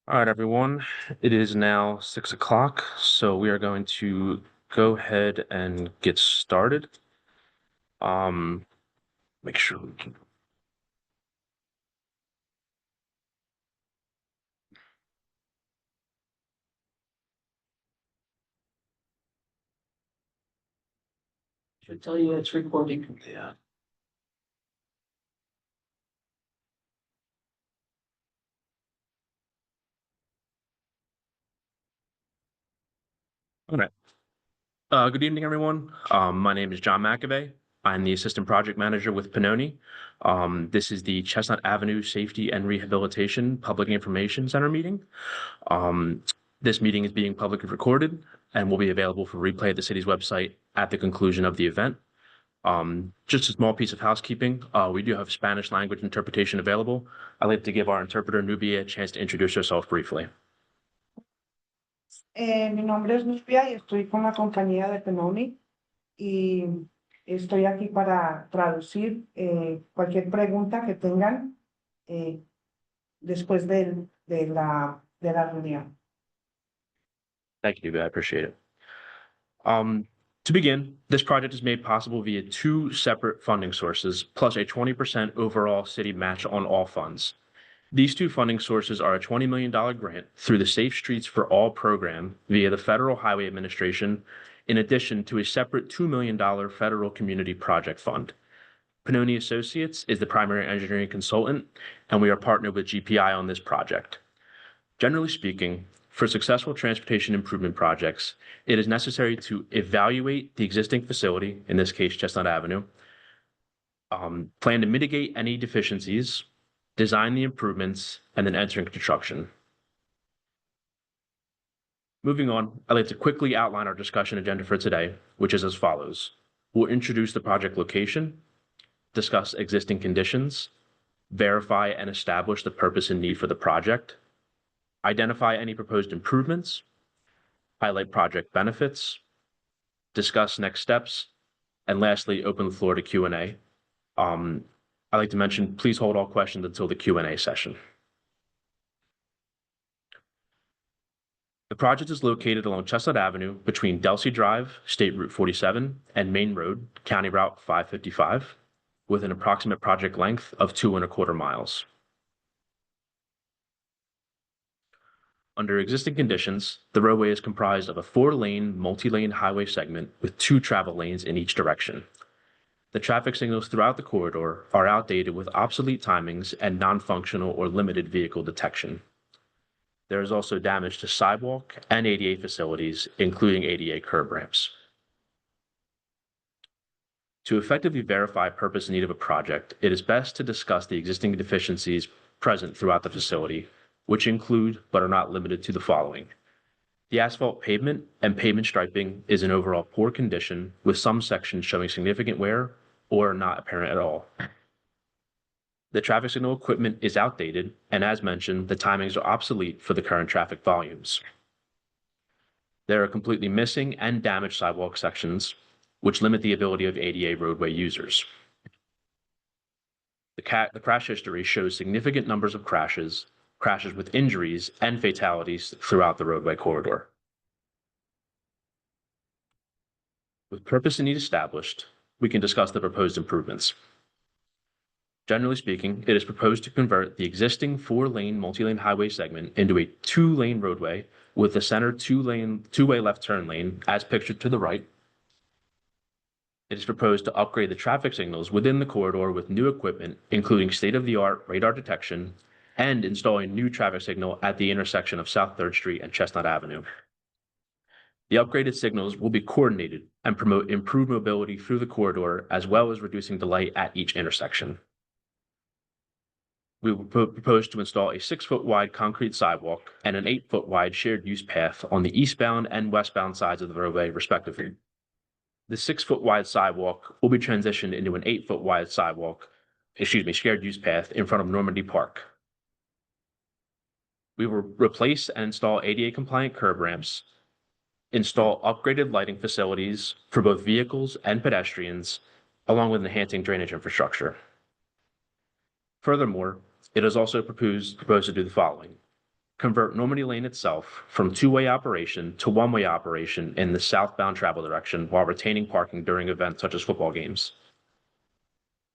All right, everyone. It is now 6 o'clock, so we are going to go ahead and get started. Um, make sure we can. Should tell you it's recording. Yeah. All right. Good evening, everyone. My name is John McAvey. I'm the Assistant Project Manager with Pannoni. This is the Chestnut Avenue Safety and Rehabilitation Public Information Center meeting. Um, this meeting is being publicly recorded and will be available for replay at the city's website at the conclusion of the event. Just a small piece of housekeeping. We do have Spanish language interpretation available. I'd like to give our interpreter, Nubia, a chance to introduce herself briefly. Mi nombre es Nubia y estoy con la compañía de Pennoni y estoy aquí para traducir cualquier pregunta que tengan después de la reunión. Thank you, Nubia. I appreciate it. To begin, this project is made possible via two separate funding sources, plus a 20% overall city match on all funds. These two funding sources are a $20 million grant through the Safe Streets for All program via the Federal Highway Administration, in addition to a separate $2 million federal community project fund. Pannoni Associates is the primary engineering consultant, and we are partnered with GPI on this project. Generally speaking, for successful transportation improvement projects, it is necessary to evaluate the existing facility, in this case, Chestnut Avenue, plan to mitigate any deficiencies, design the improvements, and then enter into construction. Moving on, I'd like to quickly outline our discussion agenda for today, which is as follows. We'll introduce the project location, discuss existing conditions, verify and establish the purpose and need for the project, identify any proposed improvements, highlight project benefits, discuss next steps, and lastly, open the floor to Q&A. I'd like to mention, please hold all questions until the Q&A session. The project is located along Chestnut Avenue between Delsey Drive, State Route 47, and Main Road, County Route 555, with an approximate project length of 2.25 miles. Under existing conditions, the roadway is comprised of a 4-lane, multi-lane highway segment with 2 travel lanes in each direction. The traffic signals throughout the corridor are outdated with obsolete timings and non-functional or limited vehicle detection. There is also damage to sidewalk and ADA facilities, including ADA curb ramps. To effectively verify purpose and need of a project, it is best to discuss the existing deficiencies present throughout the facility, which include, but are not limited to, the following. The asphalt pavement and pavement striping is in overall poor condition, with some sections showing significant wear or not apparent at all. The traffic signal equipment is outdated, and as mentioned, the timings are obsolete for the current traffic volumes. There are completely missing and damaged sidewalk sections, which limit the ability of ADA roadway users. The crash history shows significant numbers of crashes with injuries and fatalities throughout the roadway corridor. With purpose and need established, we can discuss the proposed improvements. Generally speaking, it is proposed to convert the existing 4-lane multi-lane highway segment into a 2-lane roadway with the center two-way left turn lane as pictured to the right. It is proposed to upgrade the traffic signals within the corridor with new equipment, including state-of-the-art radar detection, and install a new traffic signal at the intersection of South 3rd Street and Chestnut Avenue. The upgraded signals will be coordinated and promote improved mobility through the corridor, as well as reducing delay at each intersection. We will propose to install a 6-foot wide concrete sidewalk and an 8-foot wide shared use path on the eastbound and westbound sides of the roadway, respectively. The 6-foot wide sidewalk will be transitioned into an 8-foot wide shared use path in front of Normandy Park. We will replace and install ADA compliant curb ramps, install upgraded lighting facilities for both vehicles and pedestrians, along with enhancing drainage infrastructure. Furthermore, it is also proposed to do the following. convert Normandy Lane itself from two-way operation to one-way operation in the southbound travel direction while retaining parking during events such as football games.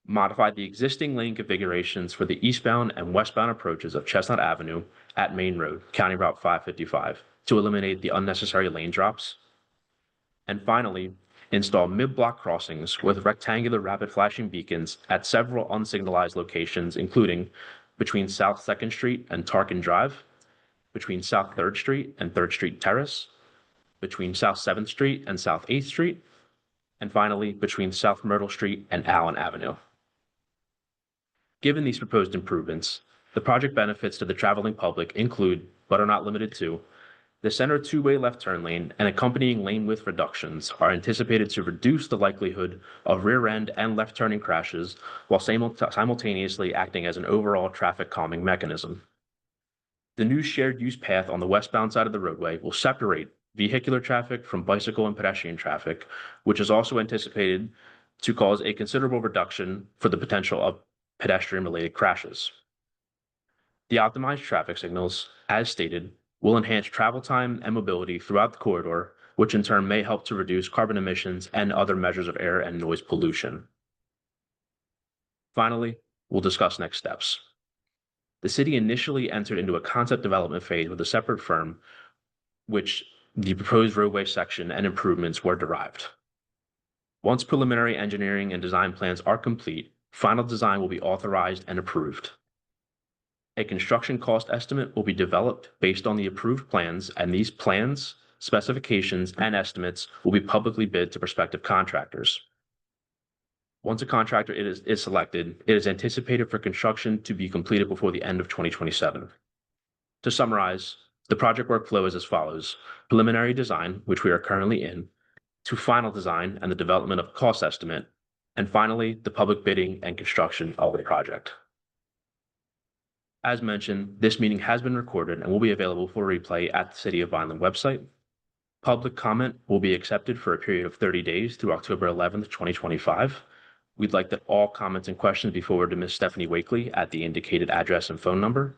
Modify the existing lane configurations for the eastbound and westbound approaches of Chestnut Avenue at Main Road, County Route 555, to eliminate the unnecessary lane drops. And finally, install mid-block crossings with rectangular rapid flashing beacons at several unsignalized locations, including between South 2nd Street and Tarkin Drive, between South 3rd Street and 3rd Street Terrace, between South 7th Street and South 8th Street, and finally, between South Myrtle Street and Allen Avenue. Given these proposed improvements, the project benefits to the traveling public include, but are not limited to, the center two-way left turn lane and accompanying lane width reductions are anticipated to reduce the likelihood of rear end and left turning crashes while simultaneously acting as an overall traffic calming mechanism. The new shared use path on the westbound side of the roadway will separate vehicular traffic from bicycle and pedestrian traffic, which is also anticipated to cause a considerable reduction for the potential of pedestrian-related crashes. The optimized traffic signals, as stated, will enhance travel time and mobility throughout the corridor, which in turn may help to reduce carbon emissions and other measures of air and noise pollution. Finally, we'll discuss next steps. The city initially entered into a concept development phase with a separate firm, which the proposed roadway section and improvements were derived. Once preliminary engineering and design plans are complete, final design will be authorized and approved. A construction cost estimate will be developed based on the approved plans, and these plans, specifications, and estimates will be publicly bid to prospective contractors. Once a contractor is selected, it is anticipated for construction to be completed before the end of 2027. To summarize, the project workflow is as follows: preliminary design, which we are currently in, to final design and the development of cost estimate, and finally, the public bidding and construction of the project. As mentioned, this meeting has been recorded and will be available for replay at the City of Vineland website. Public comment will be accepted for a period of 30 days through October 11th, 2025. We'd like that all comments and questions be forwarded to Ms. Stephanie Wakely at the indicated address and phone number.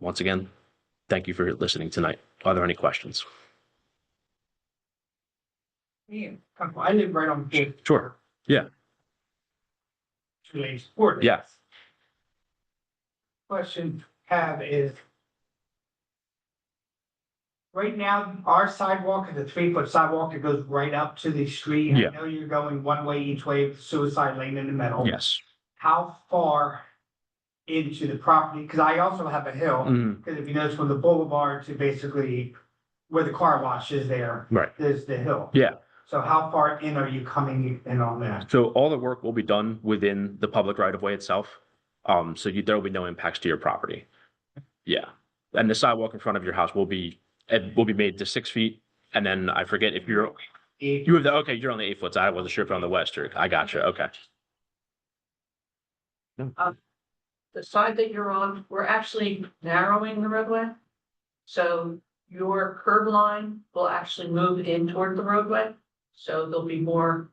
Once again, thank you for listening tonight. Are there any questions? I live right on the Sure. Yeah. 2 lanes forward. Yeah. Question have is, right now, our sidewalk is a 3-foot sidewalk that goes right up to the street. Yeah. I know you're going one way each way with the suicide lane in the middle. Yes. How far into the property? Because I also have a hill. Mhm. Because if you notice from the boulevard to basically where the car wash is there, Right. there's the hill. Yeah. So how far in are you coming in on that? So all the work will be done within the public right of way itself. So there will be no impacts to your property. Yeah. And the sidewalk in front of your house will be made to 6 feet. And then I forget if you're you're on the 8 foot side. I wasn't sure if you're on the west or I gotcha. Okay. The side that you're on, we're actually narrowing the roadway. So your curb line will actually move in toward the roadway. So there'll be more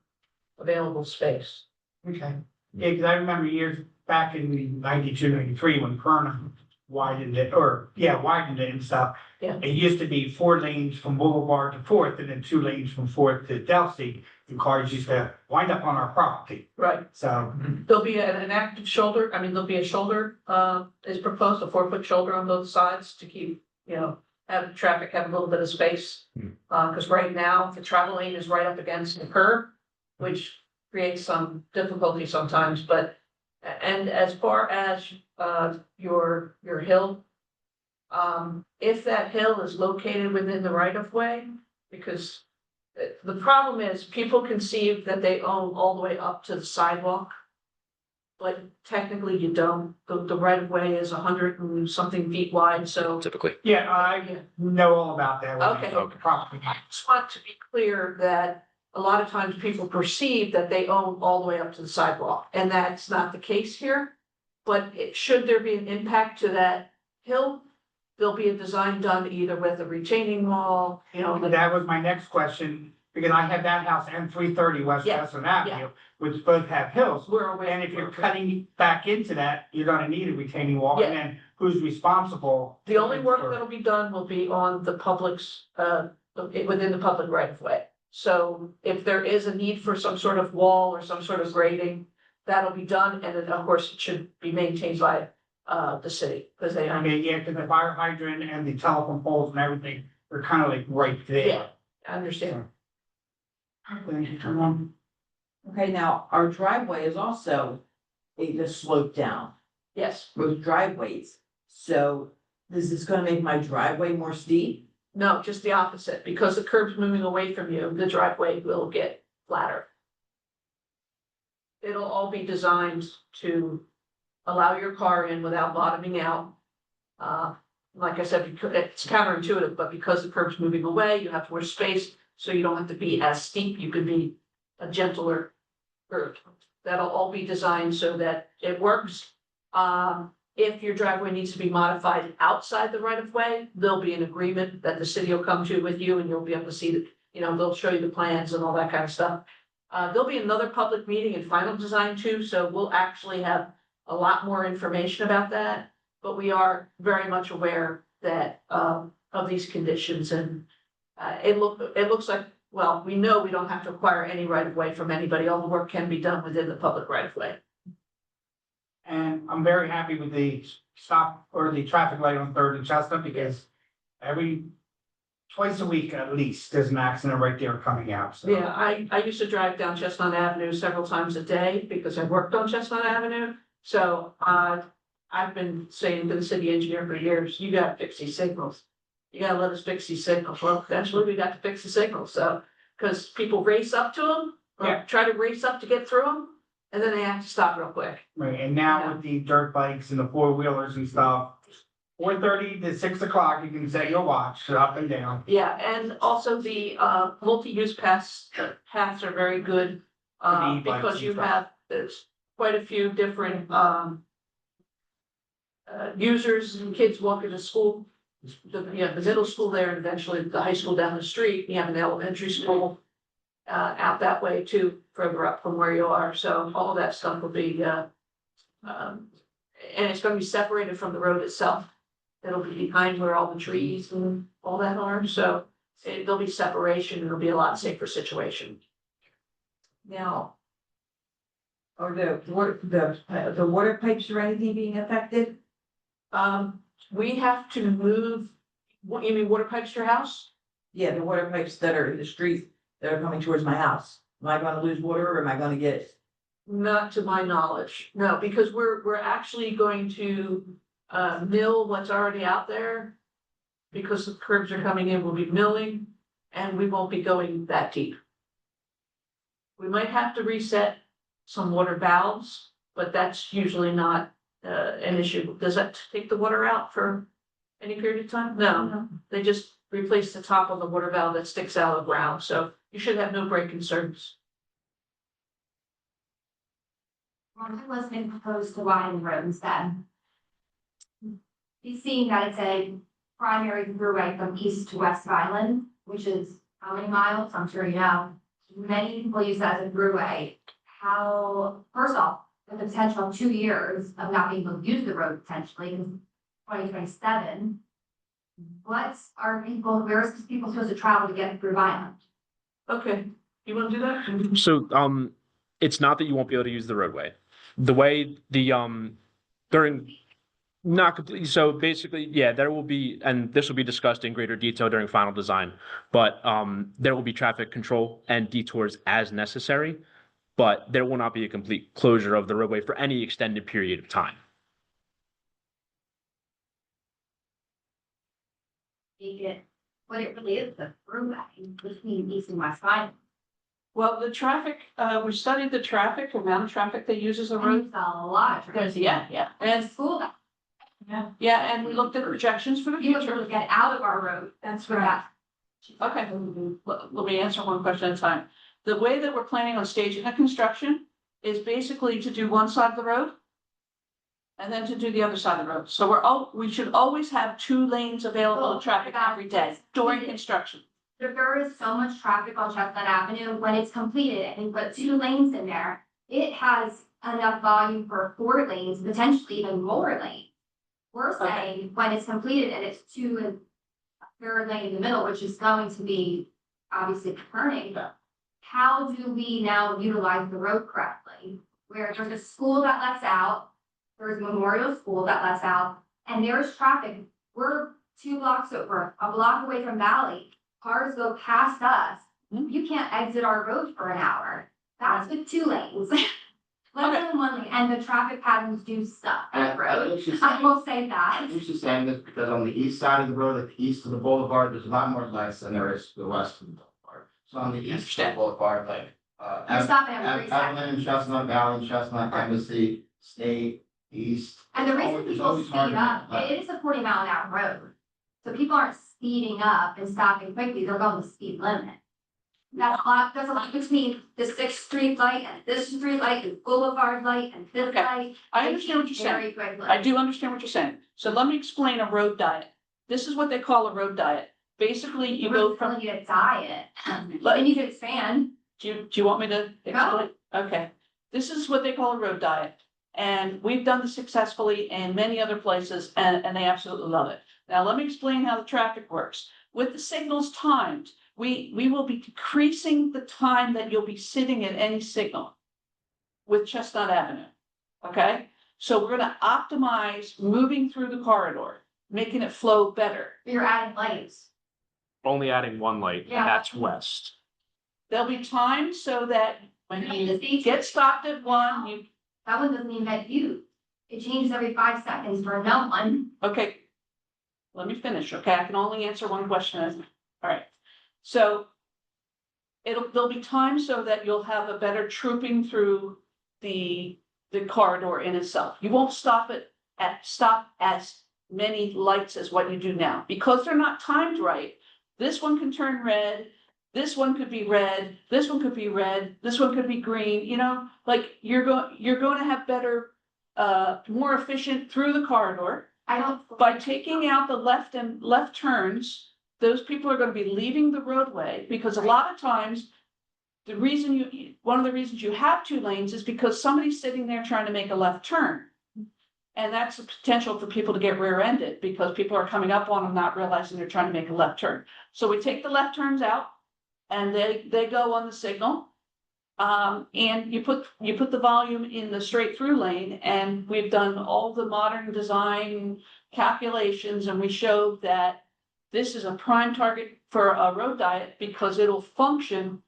available space. Okay, yeah, because I remember years back in the 92, 93 when Perna widened it, widened it and stuff. Yeah. It used to be 4 lanes from Boulevard to Fourth and then 2 lanes from Fourth to Delsey. The cars used to wind up on our property. Right. So, There'll be an active shoulder. There'll be a shoulder, is proposed, a 4-foot shoulder on both sides to keep, have traffic have a little bit of space. Because right now, the travel lane is right up against the curb, which creates some difficulty sometimes, and as far as, your hill, if that hill is located within the right of way, because the problem is people conceive that they own all the way up to the sidewalk. But technically you don't. The right of way is 100 and something feet wide, so. Typically. yeah, I know all about that. Okay. Property. I just want to be clear that a lot of times people perceive that they own all the way up to the sidewalk, and that's not the case here. But should there be an impact to that hill, there'll be a design done either with a retaining wall, That was my next question. because I have that house and 330 West Yeah, Chestnut Avenue, which both have hills. We're aware. And if you're cutting back into that, you're gonna need a retaining wall, and then who's responsible? The only work for- that'll be done will be on the public's, within the public right of way. So if there is a need for some sort of wall or some sort of grading, that'll be done, and then, of course, it should be maintained by, the city, because they I own. mean, yeah, because the fire hydrant and the telephone poles and everything, they're kind of like right there. Yeah, I understand. Okay, now, our driveway is also a slope down Yes, with driveways. So is this gonna make my driveway more steep? no, just the opposite, because the curb's moving away from you, the driveway will get flatter. It'll all be designed to allow your car in without bottoming out. Like I said, it's counterintuitive, but because the curb's moving away, you have more space, so you don't have to be as steep, you can be a gentler curve. That'll all be designed so that it works. If your driveway needs to be modified outside the right of way, there'll be an agreement that the city will come to with you, and you'll be able to see that, they'll show you the plans and all that kind of stuff. There'll be another public meeting and final design too, so we'll actually have a lot more information about that. But we are very much aware that, of these conditions, and, it looks like, well, we know we don't have to acquire any right of way from anybody. All the work can be done within the public right of way. And I'm very happy with the stop or the traffic light on Third and Chestnut, because twice a week at least, there's an accident right there coming out, so. Yeah, I used to drive down Chestnut Avenue several times a day because I worked on Chestnut Avenue. So, I've been saying to the city engineer for years, you gotta fix these signals. You gotta let us fix these signals. Well, eventually we got to fix the signals, so, because people race up to them, Yeah. or try to race up to get through them, and then they have to stop real quick. Right, and now with the dirt bikes and the four-wheelers and stuff, 4:30 to 6 o'clock, you can set your watch up and down. Yeah, and also the multi-use paths are very good, For the e-bikes because and you stuff. have, there's quite a few different users and kids walking to school. The middle school there, and eventually the high school down the street. You have an elementary school out that way too, further up from where you are. So all of that stuff will be and it's gonna be separated from the road itself. It'll be behind where all the trees and all that are, so there'll be separation. It'll be a lot safer situation. Now, are the water pipes or anything being affected? We have to move, what, you mean water pipes to your house? Yeah, the water pipes that are in the streets that are coming towards my house. Am I gonna lose water or am I gonna get it? Not to my knowledge, no, because we're actually going to mill what's already out there. Because the curbs are coming in, we'll be milling, and we won't be going that deep. We might have to reset some water valves, but that's usually not an issue. Does that take the water out for any period of time? No, they just replace the top of the water valve that sticks out of the ground, so you should have no break concerns. Market was been proposed to widen the road instead. He's seeing that it's a primary throughway from east to west of Island, which is how many miles? I'm sure you know. Many people use that as a throughway. How, first off, the potential of 2 years of not being able to use the road potentially, in 2027. What are people, where is people supposed to travel to get through Island? Okay, you wanna do that? So, it's not that you won't be able to use the roadway. The way during, not completely, so basically, yeah, there will be, and this will be discussed in greater detail during final design, but, there will be traffic control and detours as necessary, but there will not be a complete closure of the roadway for any extended period of time. Make it, what it really is, the throughway between east and west Island. Well, the traffic, we studied the traffic, amount of traffic that uses the And road. it's a lot of Because, traffic. yeah, And and, school, that yeah, and we looked at projections for the you would future. really get out of our road, that's where that. Okay, let me answer one question at a time. The way that we're planning on staging the construction is basically to do one side of the road and then to do the other side of the road. So we should always have 2 lanes available to traffic every day during construction. there is so much traffic on Chestnut Avenue, when it's completed and you put 2 lanes in there, it has enough volume for 4 lanes, potentially even more lanes. We're Okay. saying when it's completed and it's 2 and a third lane in the middle, which is going to be obviously turning. Yeah. How do we now utilize the road correctly? Where there's a school that lets out, there's Memorial School that lets out, and there's traffic. We're 2 blocks over, a block away from Valley. Cars go past us. Mhm. You can't exit our road for an hour. That's with 2 lanes. Let Okay. alone 1 lane, and the traffic patterns do suck on the And road. it's just- I will say that. I'm usually saying this because on the east side of the road, at the east of the boulevard, there's a lot more lights than there is to the west of the boulevard. So on the east of the Understand. boulevard, like, You're stopping every 3 Evelyn seconds. and Chestnut, Valley and Chestnut, Right. Embassy, State, East. And the reason It's people always hard speed to up, make it is a 40-mile-an-hour road. So people aren't speeding up and stopping quickly, they're going the speed limit. There's a lot between the 6th Street light and this street light and Boulevard light and this Okay. light. I They understand what you're change saying. very quickly. I do understand what you're saying. So let me explain a road diet. This is what they call a road diet. Basically, you We're go really from, telling you to diet. Let- They need to expand. do you want me to explain? Okay. This is what they call a road diet. And we've done this successfully in many other places and they absolutely love it. Now, let me explain how the traffic works. With the signals timed, we will be decreasing the time that you'll be sitting at any signal with Chestnut Avenue, okay? So we're gonna optimize moving through the corridor, making it flow better. You're adding lights. Only adding 1 light, Yeah. and that's west. There'll be times so that when Yeah, you the get stopped at one, you, That one doesn't even get used. It changes every 5 seconds for no one. okay. Let me finish, okay? I can only answer one question at a time. All right. So there'll be times so that you'll have a better trooping through the corridor in itself. You won't stop as many lights as what you do now, because they're not timed right. This one can turn red, this one could be red, this one could be red, this one could be green, you know, like you're going to have better, more efficient through the corridor. I don't. By taking out the left turns, those people are gonna be leaving the roadway, because a lot of times. One of the reasons you have 2 lanes is because somebody's sitting there trying to make a left turn. And that's the potential for people to get rear-ended, because people are coming up on them, not realizing they're trying to make a left turn. So we take the left turns out and they go on the signal. And you put the volume in the straight through lane, and we've done all the modern design calculations, and we show that this is a prime target for a road diet, because it'll function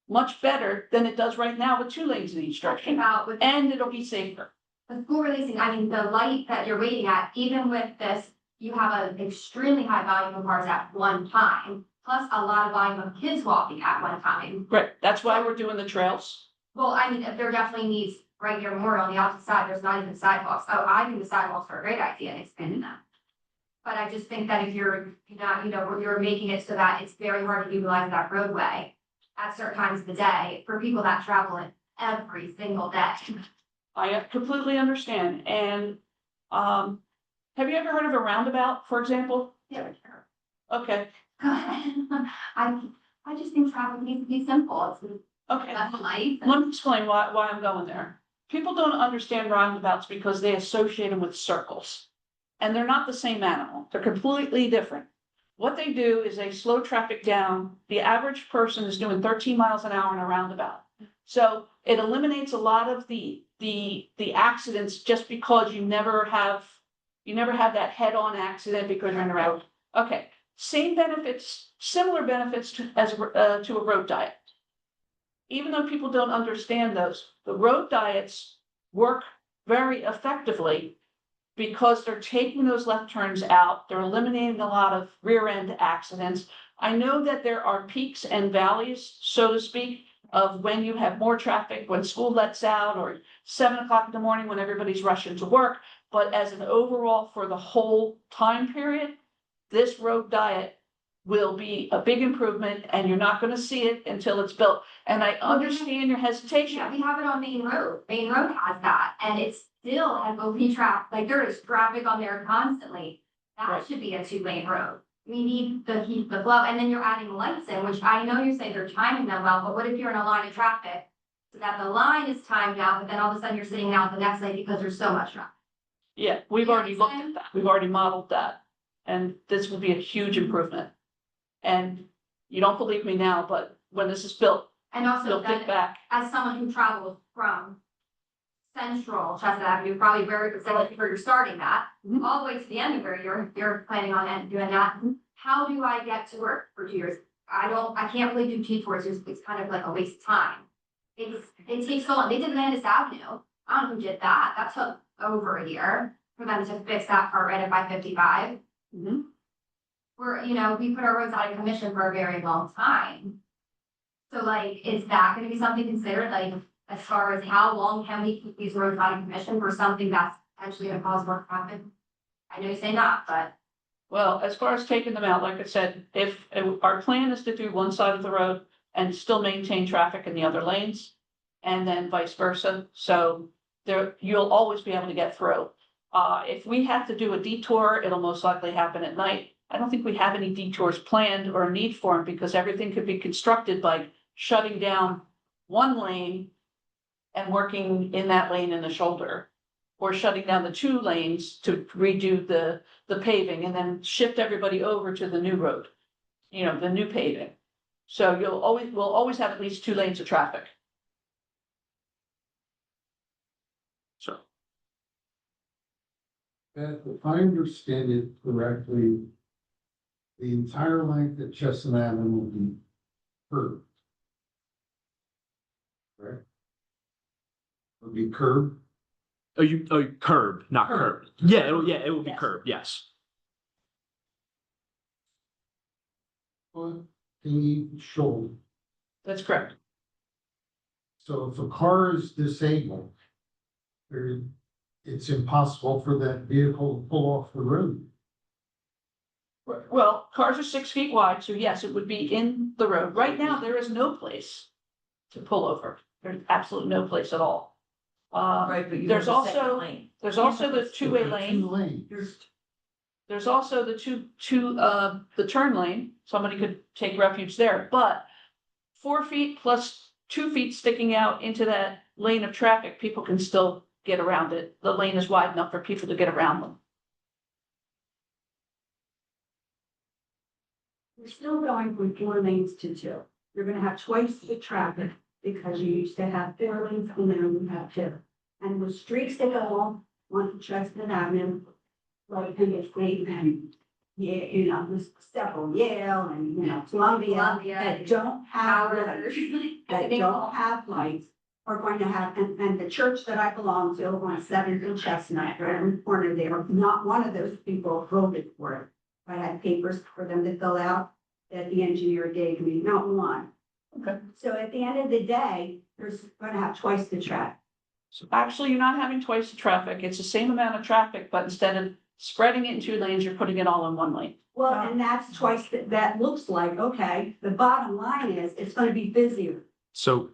much better than it does right now with 2 lanes in each Talking direction, about with and it'll be safer. the school releasing, I mean, the light that you're waiting at, even with this, you have an extremely high volume of cars at one time. Plus a lot of volume of kids walking at one time. Right, that's why we're doing the trails. Well, I mean, there definitely needs, right near Memorial on the opposite side, there's not even sidewalks. Oh, I think the sidewalks are a great idea in expanding them. But I just think that if you're not, when you're making it so that it's very hard to utilize that roadway at certain times of the day for people that travel it every single day. I completely understand, and, have you ever heard of a roundabout, for example? Yeah, sure. Okay, I just think traffic needs to be simple. It's okay. that's life. Let me explain why I'm going there. People don't understand roundabouts because they associate them with circles. And they're not the same animal. They're completely different. What they do is they slow traffic down. The average person is doing 13 miles an hour in a roundabout. So it eliminates a lot of the accidents, just because you never have that head-on accident because you're in a road. Okay, same benefits, similar benefits to a road diet. Even though people don't understand those, the road diets work very effectively, because they're taking those left turns out, they're eliminating a lot of rear end accidents. I know that there are peaks and valleys, so to speak, of when you have more traffic, when school lets out, or 7 o'clock in the morning when everybody's rushing to work. But as an overall, for the whole time period, this road diet will be a big improvement, and you're not gonna see it until it's built. And I understand your hesitation. Yeah, we have it on Main Road. Main Road has that, and it still has OP traffic, like there is traffic on there constantly. That Right. should be a 2-lane road. we need the heat, the flow, and then you're adding lights in, which I know you say they're timing them well, but what if you're in a line of traffic? So that the line is timed out, but then all of a sudden you're sitting out the next lane because there's so much traffic. Yeah, we've You know already what I'm looked at saying? that. We've already modeled that. And this will be a huge improvement. And you don't believe me now, but when this is built, And also you'll that, think back. as someone who travels from Central Chestnut Avenue, probably where you're starting that, Mhm. all the way to the end of where you're planning on doing that. Mhm. How do I get to work for 2 years? I can't really do T-tours, it's kind of like a waste of time. It takes so long, they did Landis Avenue, I don't know who did that, that took over a year for them to fix that part right at 555. Mhm. We put our roads out of commission for a very long time. So like, is that gonna be something considered, like, as far as how long can we keep these roads out of commission for something that's potentially gonna cause more traffic? I know you say not, but Well, as far as taking them out, like I said, if our plan is to do one side of the road and still maintain traffic in the other lanes. And then vice versa, so there, you'll always be able to get through. If we have to do a detour, it'll most likely happen at night. I don't think we have any detours planned or a need for them because everything could be constructed by shutting down one lane. And working in that lane in the shoulder. Or shutting down the 2 lanes to redo the paving and then shift everybody over to the new road. The new paving. So we'll always have at least 2 lanes of traffic. So, Beth, if I understand it correctly, the entire length of Chestnut Avenue will be curved. Correct? Will be curved. curb, not curb. Curb. Yeah, it will be Yes. curb, yes. On the shoulder. That's correct. So if a car is disabled, it's impossible for that vehicle to pull off the road. Well, cars are 6 feet wide, so yes, it would be in the road. Right now, there is no place to pull over. There's absolutely no place at all. Right, but you There's have the second also, lane. there's also the 2-way Two lane. lanes. There's also the the turn lane. Somebody could take refuge there, but 4 feet plus 2 feet sticking out into that lane of traffic, people can still get around it. The lane is wide enough for people to get around them. We're still going from 4 lanes to 2. You're gonna have twice the traffic because you used to have 4 lanes and now you have 2. And the streets that go on Chestnut Avenue, like Penn State and, yeah, there's several, Yale and, Columbia, that don't have lights, that don't have lights, are going to have, and the church that I belong to, on 7th and Chestnut, right in the corner there, not one of those people voted for it. I had papers for them to fill out that the engineer gave me, not one. Okay. So at the end of the day, there's gonna have twice the traffic. So actually, you're not having twice the traffic. It's the same amount of traffic, but instead of spreading it in 2 lanes, you're putting it all in 1 lane. Well, and that's twice, that looks like, okay, the bottom line is, it's gonna be busier. So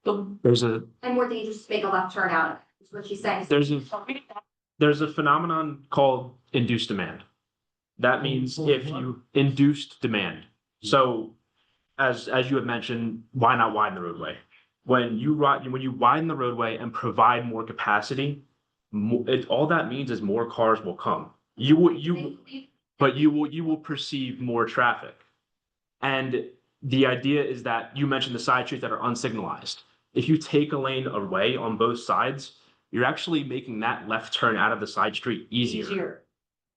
The- there's a and more dangerous to make a left turn out, is what she's saying. there's a phenomenon called induced demand. That means if you induced demand. So as you had mentioned, why not widen the roadway? When you widen the roadway and provide more capacity, all that means is more cars will come. You will perceive more traffic. And the idea is that you mentioned the side streets that are unsignalized. If you take a lane away on both sides, you're actually making that left turn out of the side street easier.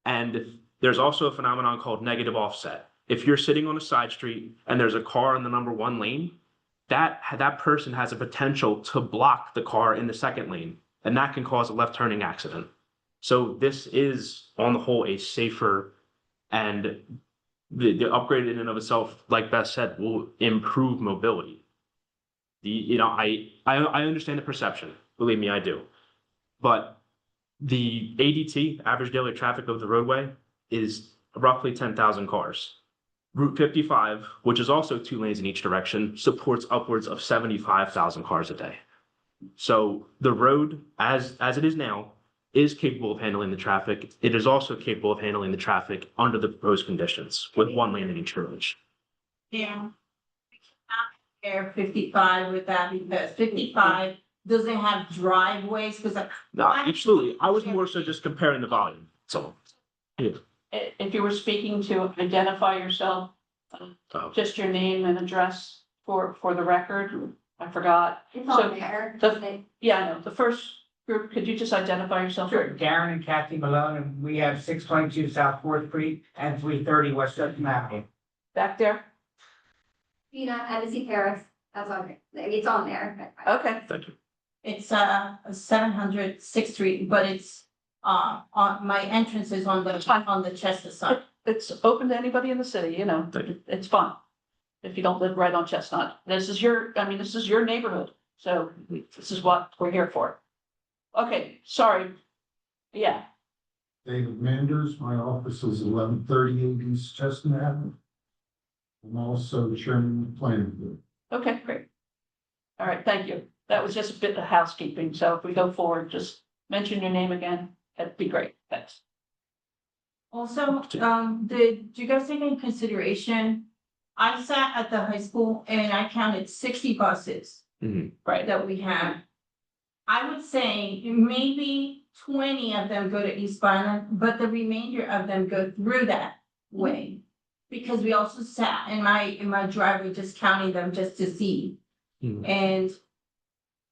And there's also a phenomenon called negative offset. If you're sitting on a side street and there's a car in the number 1 lane, that person has a potential to block the car in the 2nd lane, and that can cause a left turning accident. So this is, on the whole, a safer, and the upgrade in and of itself, like Beth said, will improve mobility. I understand the perception. Believe me, I do. But the ADT, average daily traffic of the roadway, is roughly 10,000 cars. Route 55, which is also 2 lanes in each direction, supports upwards of 75,000 cars a day. So the road, as it is now, is capable of handling the traffic. It is also capable of handling the traffic under the proposed conditions with one lane in each direction. Yeah. We cannot compare 55 with that because 55 doesn't have driveways, because No, absolutely. I was more so just comparing the volume. So, If you were speaking to identify yourself, just your name and address for the record, I forgot. It's So, on there. Yeah, I know, the first group, could you just identify yourself? Sure, Darren and Kathy Malone, and we have 622 South Fourth Street and 330 West Chestnut Avenue. Back there? Tina, Embassy Paris, that's on there. It's on there. Okay. thank you. it's 700 6th Street, but it's on my entrance is on the Chestnut side. It's open to anybody in the city, you know, Thank you. it's fun. If you don't live right on Chestnut, this is your neighborhood, so this is what we're here for. Okay, sorry. Yeah, David Manders, my office is 1138 East Chestnut Avenue. I'm also chairman of the planning board. okay, great. All right, thank you. That was just a bit of housekeeping, so if we go forward, just mention your name again, that'd be great, thanks. Also, did you guys take into consideration? I sat at the high school and I counted 60 buses, Mhm. right, that we had. I would say maybe 20 of them go to East Violent, but the remainder of them go through that way. Because we also sat in my driveway just counting them just to see. Mhm. And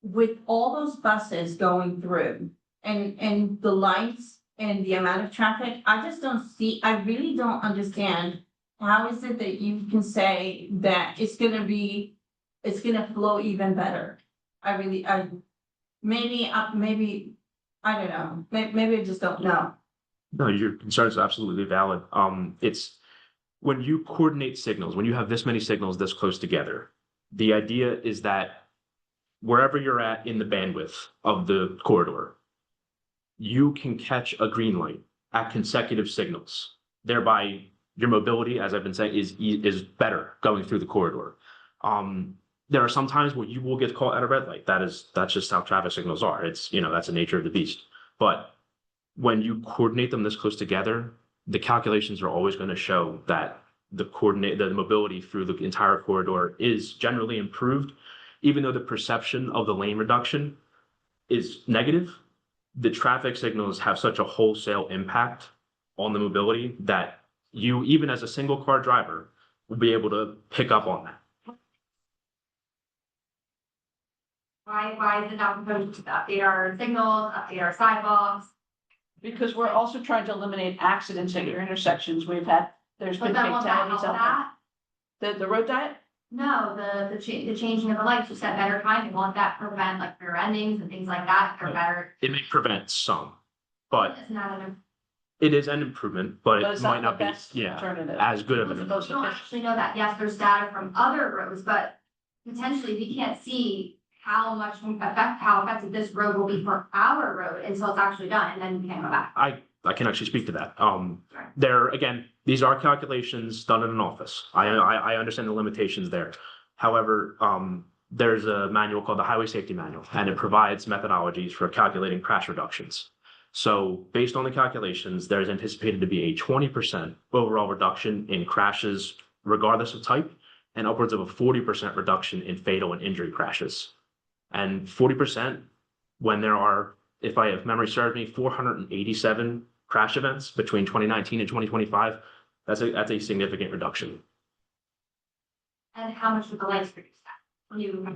with all those buses going through and the lights and the amount of traffic, I really don't understand. How is it that you can say that it's gonna flow even better? Maybe, I don't know, maybe I just don't know. No, your concerns are absolutely valid. It's when you coordinate signals, when you have this many signals this close together, the idea is that wherever you're at in the bandwidth of the corridor, you can catch a green light at consecutive signals. Thereby, your mobility, as I've been saying, is better going through the corridor. There are some times where you will get caught at a red light. That's just how traffic signals are. It's, that's the nature of the beast. But when you coordinate them this close together, the calculations are always going to show that the mobility through the entire corridor is generally improved, even though the perception of the lane reduction is negative. The traffic signals have such a wholesale impact on the mobility that you, even as a single car driver, will be able to pick up on that. Why is it not proposed to update our signals, update our sidewalks? Because we're also trying to eliminate accidents at your intersections. There's But been then won't that fatalities help out that? there. The road diet? No, the changing of the lights, you said better timing, won't that prevent like rear endings and things like that, or better? It may prevent some, but It's not an. it is an improvement, but But it it's might not not the be, best alternative. as good of We an. Most don't efficient. actually know that, yes, there's data from other roads, but potentially we can't see how effective this road will be for our road until it's actually done, and then we can go back. I can actually speak to that. Again, these are calculations done in an office. I understand the limitations there. However, there's a manual called the Highway Safety Manual, and it provides methodologies for calculating crash reductions. So based on the calculations, there's anticipated to be a 20% overall reduction in crashes, regardless of type, and upwards of a 40% reduction in fatal and injury crashes. And 40% when there are, if memory serves me, 487 crash events between 2019 and 2025, that's a significant reduction. And how much would the lights reduce that?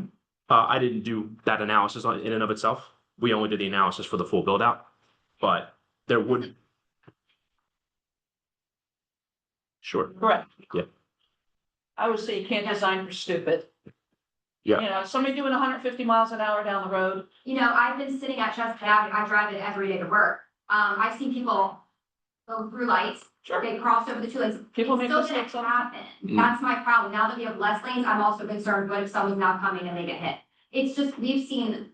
I didn't do that analysis in and of itself. We only did the analysis for the full build out, but there would. Sure. Correct. Yeah. I would say you can't design for stupid. Yeah. Somebody doing 150 miles an hour down the road. I've been sitting at Chestnut Avenue, I drive it every day to work. I've seen people go through lights, they cross over the two lanes. People It's make still gonna mistakes all the time. happen. That's my problem. Now that we have less lanes, I'm also concerned, what if someone's now coming and they get hit? It's just, since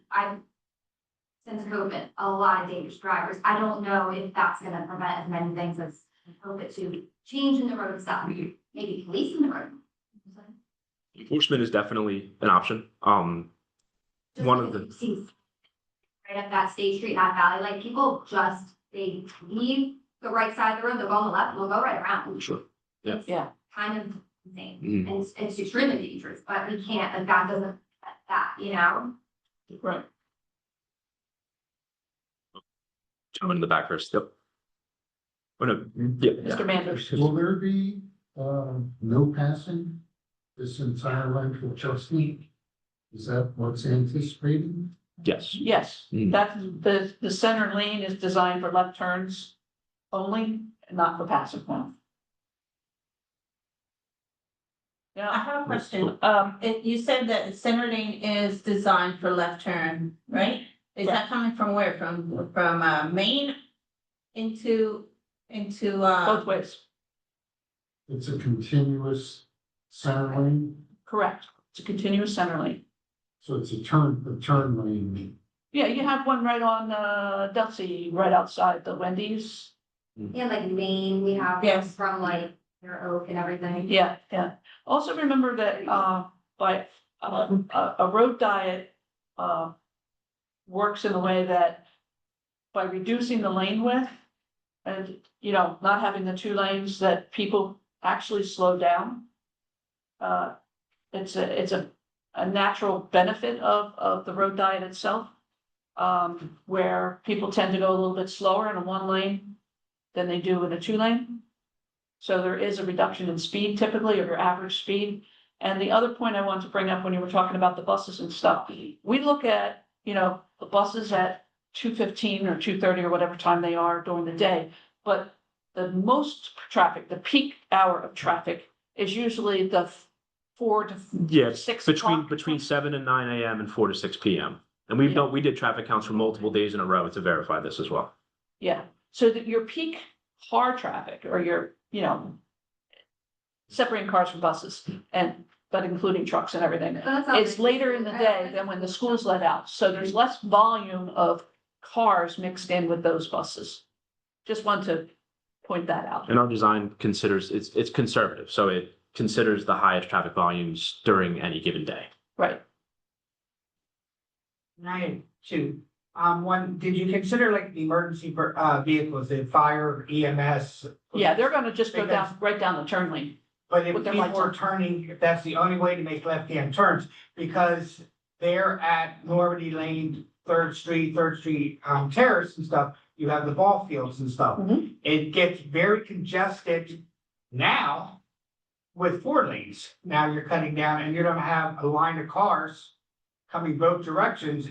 COVID, a lot of dangerous drivers. I don't know if that's gonna prevent as many things as COVID to change in the road itself. Maybe police in the road. Enforcement is definitely an option. Just One of because the- we've seen right up that State Street, that valley, like people just, they leave the right side of the road, they'll go on the left, and they'll go right around. Sure. Yeah. It's Yeah. kind of insane, Mhm. and it's extremely dangerous, but we can't, like, that doesn't, affect that, you know? Right. Gentleman in the back first, yep. Oh, no, yeah, Mr. Manders. Will there be, no passing this entire length of Chestnut? Is that what's anticipated? yes. Yes, Mm. that's, the center lane is designed for left turns only, not for passive one. I Yeah, have a question. You said that center lane is designed for left turn, right? Is that coming from where? From Maine into, both ways, It's a continuous center lane, correct. It's a continuous center lane. so it's a turn lane. Yeah, you have one right on, Delsey, right outside the Wendy's. And like Maine, we have Yes. from like your Oak and everything. Yeah, yeah. Also remember that, by, a road diet, works in a way that by reducing the lane width and, you know, not having the two lanes, that people actually slow down. It's a natural benefit of the road diet itself. Where people tend to go a little bit slower in a one lane than they do in a two lane. So there is a reduction in speed typically, of your average speed. And the other point I wanted to bring up when you were talking about the buses and stuff, we look at, you know, the buses at 2:15 or 2:30 or whatever time they are during the day. But the most traffic, the peak hour of traffic is usually the 4 to Yeah, 6 between, o'clock. 7 and 9 AM and 4 to 6 PM. And we've done, we did traffic counts for multiple days in a row to verify this as well. Yeah, so that your peak car traffic or your, you know, separating cars from buses and, but including trucks and everything. But that sounds It's like- later in the day than when the school's let out, so there's less volume of cars mixed in with those buses. Just want to point that out. And our design considers, it's conservative, so it considers the highest traffic volumes during any given day. Right, And I had two. One, did you consider like the emergency, vehicles, the fire, EMS? yeah, they're gonna just go down, Because- right down the turn lane. But if With their people lights are on. turning, if that's the only way to make left-hand turns, because they're at Normandy Lane, Third Street, Terrace and stuff, you have the ball fields and stuff. Mhm. It gets very congested now with four lanes. Now you're cutting down and you're gonna have a line of cars coming both directions.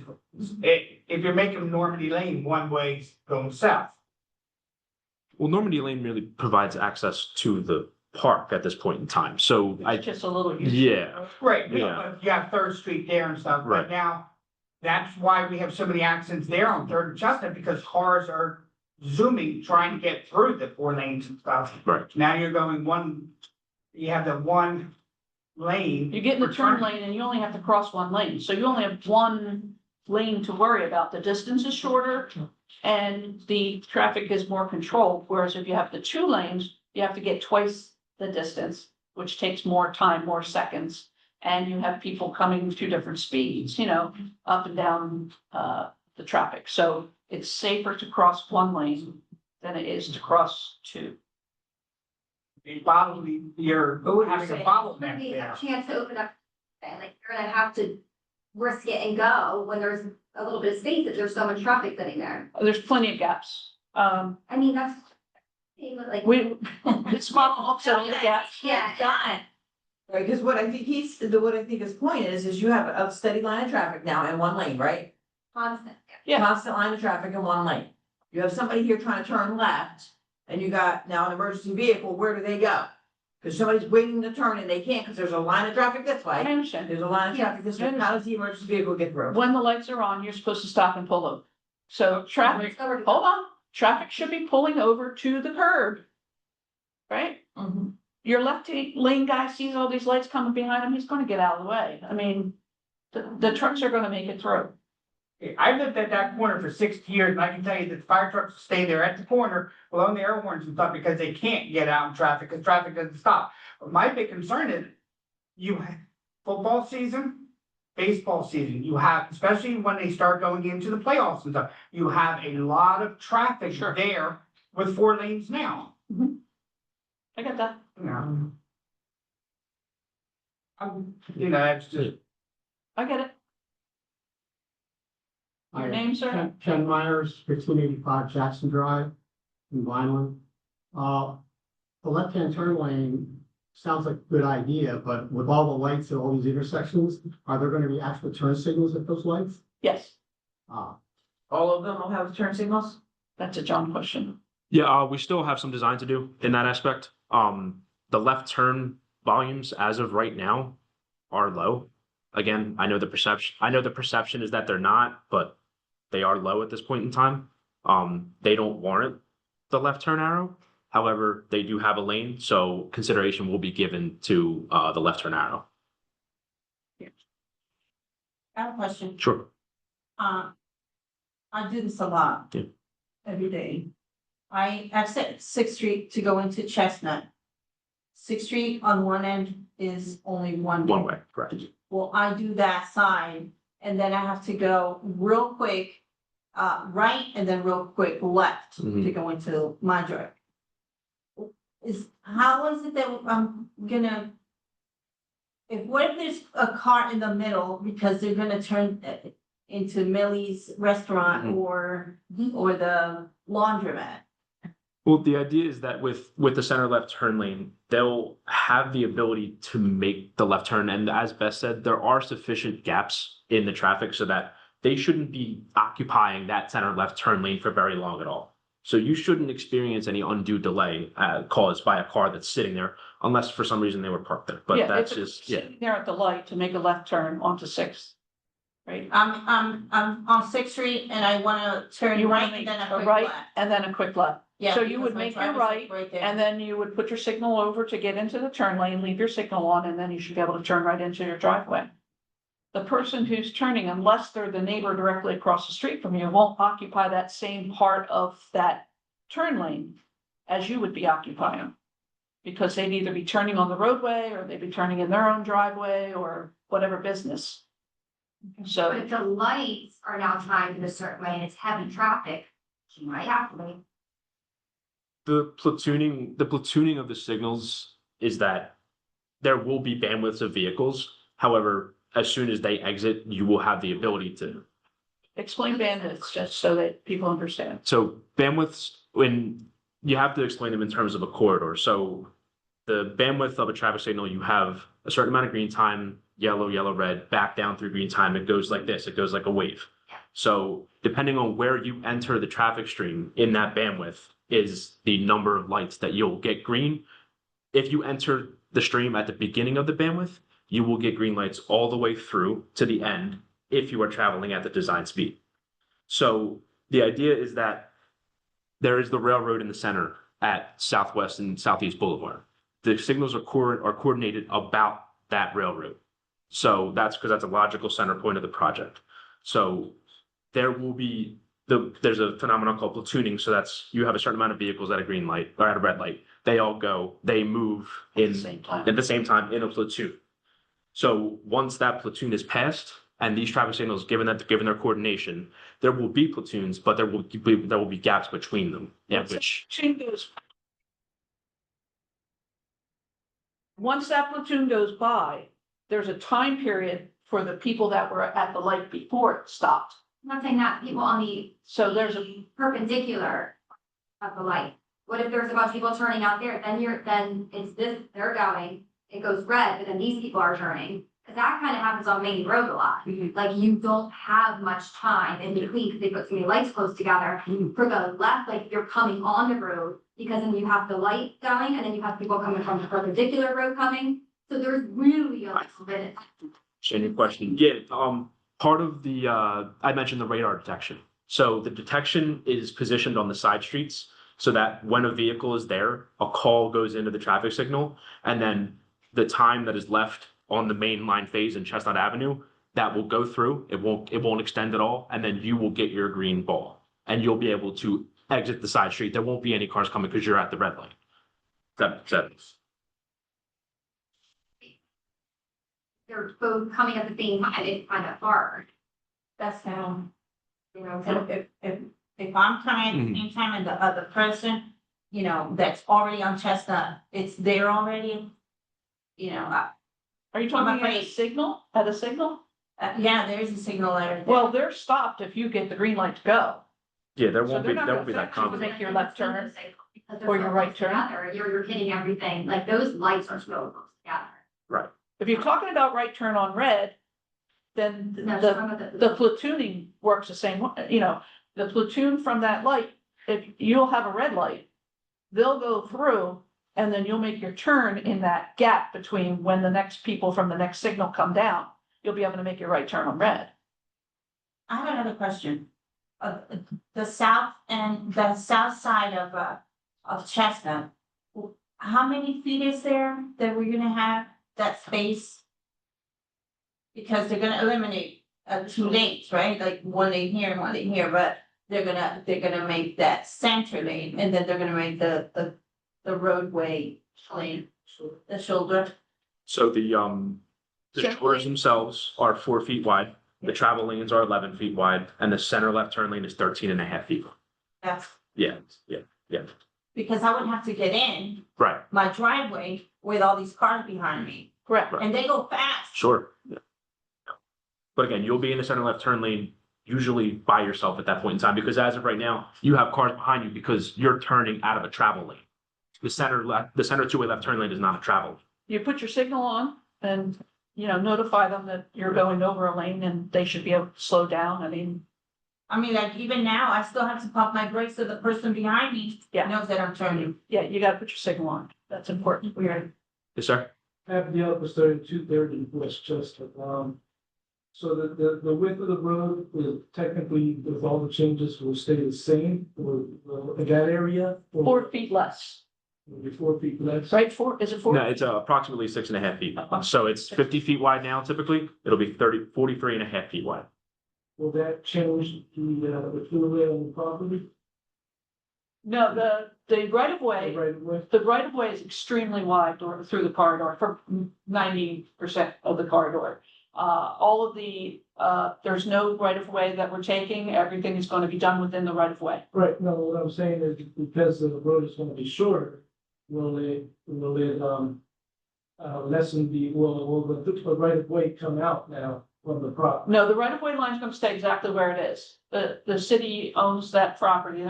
If you're making Normandy Lane one way going south. Well, Normandy Lane really provides access to the park at this point in time, so It's just a little. yeah, Right, Yeah. but you have Third Street there and stuff, Right. but now, that's why we have so many accidents there on Third and Chestnut, because cars are zooming, trying to get through the four lanes and stuff. right. Now you're going one, you have the one lane. You get in the for turn turning. lane and you only have to cross one lane, so you only have one lane to worry about. The distance is shorter and the traffic is more controlled, whereas if you have the two lanes, you have to get twice the distance, which takes more time, more seconds. And you have people coming two different speeds, you know, up and down, the traffic. So it's safer to cross one lane than it is to cross two. You're But what you're having a saying- Gonna bottleneck be a there. chance to open up, and like, you're gonna have to risk it and go when there's a little bit of space, if there's so much traffic sitting there. There's plenty of gaps. I mean, that's. Like. We, it's model looks at all the gaps. Yeah. done. Right, because what I think what I think his point is you have a steady line of traffic now in one lane, right? Constant. Yeah. Constant line of traffic in one lane. You have somebody here trying to turn left, and you got now an emergency vehicle, where do they go? Because somebody's waiting to turn and they can't, because there's a line of traffic this I way, understand. there's a line of traffic this way, how does the emergency vehicle get through? When the lights are on, you're supposed to stop and pull over. So traffic, It's already- hold on, traffic should be pulling over to the curb. Right? Mhm. Your left lane guy sees all these lights coming behind him, he's gonna get out of the way. I mean, the trucks are gonna make it through. I lived at that corner for 60 years, and I can tell you that the fire trucks stay there at the corner, blowing the air horns and stuff, because they can't get out in traffic, because traffic doesn't stop. But my big concern is, football season, baseball season, you have, especially when they start going into the playoffs and stuff, you have a lot of traffic Sure. there with 4 lanes now, I get that. you know. You know, it's just, I get it. Your name, sir? Ken Myers, 1585 Jackson Drive in Vineland. The left-hand turn lane sounds like a good idea, but with all the lights at all these intersections, are there gonna be actual turn signals at those lights? Yes, Ah, all of them will have turn signals. That's a John question. Yeah, we still have some design to do in that aspect. The left turn volumes as of right now are low. Again, I know the perception is that they're not, but they are low at this point in time. They don't warrant the left turn arrow. However, they do have a lane, so consideration will be given to the left turn arrow. I have a question. Sure. I do this a lot. Yeah. Every day. I exit Sixth Street to go into Chestnut. Sixth Street on one end is only one way. One way, correct. Well, I do that side and then I have to go real quick, right and then real quick left to go into my drive. How is it that I'm gonna? What if there's a car in the middle because they're gonna turn into Millie's restaurant or the laundromat? Well, the idea is that with the center left turn lane, they'll have the ability to make the left turn. And as Beth said, there are sufficient gaps in the traffic so that they shouldn't be occupying that center left turn lane for very long at all. So you shouldn't experience any undue delay caused by a car that's sitting there, unless for some reason they were parked there. But Yeah, that's if it's just, yeah. sitting there at the light to make a left turn onto Sixth. Right? I'm on Sixth Street and I wanna turn You wanna right make and then a a quick right left. and then a quick left. Yeah, So you because would my make your driver's right there. and then you would put your signal over to get into the turn lane, leave your signal on, and then you should be able to turn right into your driveway. The person who's turning, unless they're the neighbor directly across the street from you, won't occupy that same part of that turn lane as you would be occupying. Because they'd either be turning on the roadway or they'd be turning in their own driveway or whatever business. But So, if the lights are now timed in a certain way and it's heavy traffic, you might have to wait. The platooning of the signals is that there will be bandwidths of vehicles. However, as soon as they exit, you will have the ability to. explain bandits just so that people understand. So bandwidths, when you have to explain them in terms of a corridor. So the bandwidth of a traffic signal, you have a certain amount of green time, yellow, yellow, red, back down through green time. It goes like this. It goes like a wave. So depending on where you enter the traffic stream in that bandwidth is the number of lights that you'll get green. If you enter the stream at the beginning of the bandwidth, you will get green lights all the way through to the end if you are traveling at the design speed. So the idea is that there is the railroad in the center at Southwest and Southeast Boulevard. The signals are coordinated about that railroad. So that's because that's a logical center point of the project. So there will be there's a phenomenon called platooning. So that's you have a certain amount of vehicles at a green light or at a red light. They all they move At the same time. at the same time in a platoon. So once that platoon is passed and these traffic signals, given their coordination, there will be platoons, but there will be gaps between them. Yeah, which Once that platoon goes by, there's a time period for the people that were at the light before it stopped. I'm not saying that people on the So there's a, perpendicular of the light. What if there's a bunch of people turning out there, then it's this, they're going, it goes red, but then these people are turning. Cause that kind of happens on Main Road a lot. Like you don't have much time in between, cause they put so many lights close together. For the left, like you're coming on the road, because then you have the light going, and then you have people coming from the perpendicular road coming. So there's really a little bit. Your question. Yeah, part of the I mentioned the radar detection. So the detection is positioned on the side streets so that when a vehicle is there, a call goes into the traffic signal, and then the time that is left on the main line phase in Chestnut Avenue, that will go through. It won't extend at all, and then you will get your green ball, and you'll be able to exit the side street. There won't be any cars coming because you're at the red light. That makes sense. they're both coming at the same time, it's kind of hard, That's how, you know, so so. if I'm coming at the same time and the other person, you know, that's already on Chestnut, it's there already. You know, Are you I'm talking at a afraid. signal, at a signal? yeah, there is a signal there. Well, they're stopped if you get the green light to go. Yeah, there So won't they're be, not there gonna won't be that affect you to conflict. make your left turn. Because they're or so your right close turn. together, you're hitting everything, like those lights are so close together. If you're talking about right turn on red, then No, the some of the. the platooning works the same way, you know, the platoon from that light, if you'll have a red light, they'll go through and then you'll make your turn in that gap between when the next people from the next signal come down. You'll be able to make your right turn on red. I have another question. The south side of Chestnut. How many feet is there that we're gonna have that space? Because they're gonna eliminate, two lanes, right? Like one lane here and one lane here, but they're gonna make that center lane and then they're gonna make the roadway lane, the shoulder. So the Sure. shoulders themselves are 4 feet wide, the travel lanes are 11 feet wide, and the center left turn lane is 13.5 feet. That's Yeah, because I would have to get in right, my driveway with all these cars behind me Correct. and they go fast. sure. Yeah. But again, you'll be in the center left turn lane usually by yourself at that point in time, because as of right now, you have cars behind you because you're turning out of a travel lane. The center two-way left turn lane is not a travel lane. You put your signal on and, you know, notify them that you're going over a lane and they should be able to slow down. I mean, Like even now, I still have to pump my brakes so the person behind me Yeah. knows that I'm turning. yeah, you gotta put your signal on. That's important. Yes, sir? At the other side, 230 West Chestnut. So the width of the road will technically, with all the changes, will stay the same for that area? or 4 feet less, will be 4 feet less? right? Is it 4? No, it's approximately 6.5 feet. So it's 50 feet wide now typically. It'll be 43.5 feet wide. Will that change the throughway on the property? No, the right of way, Right away? the right of way is extremely wide through the corridor for 90% of the corridor. All of there's no right of way that we're taking. Everything is going to be done within the right of way. Right, no, what I'm saying is because the road is gonna be shorter, will it lessen will the right of way come out now from the property? No, the right of way line is going to stay exactly where it is. The city owns that property.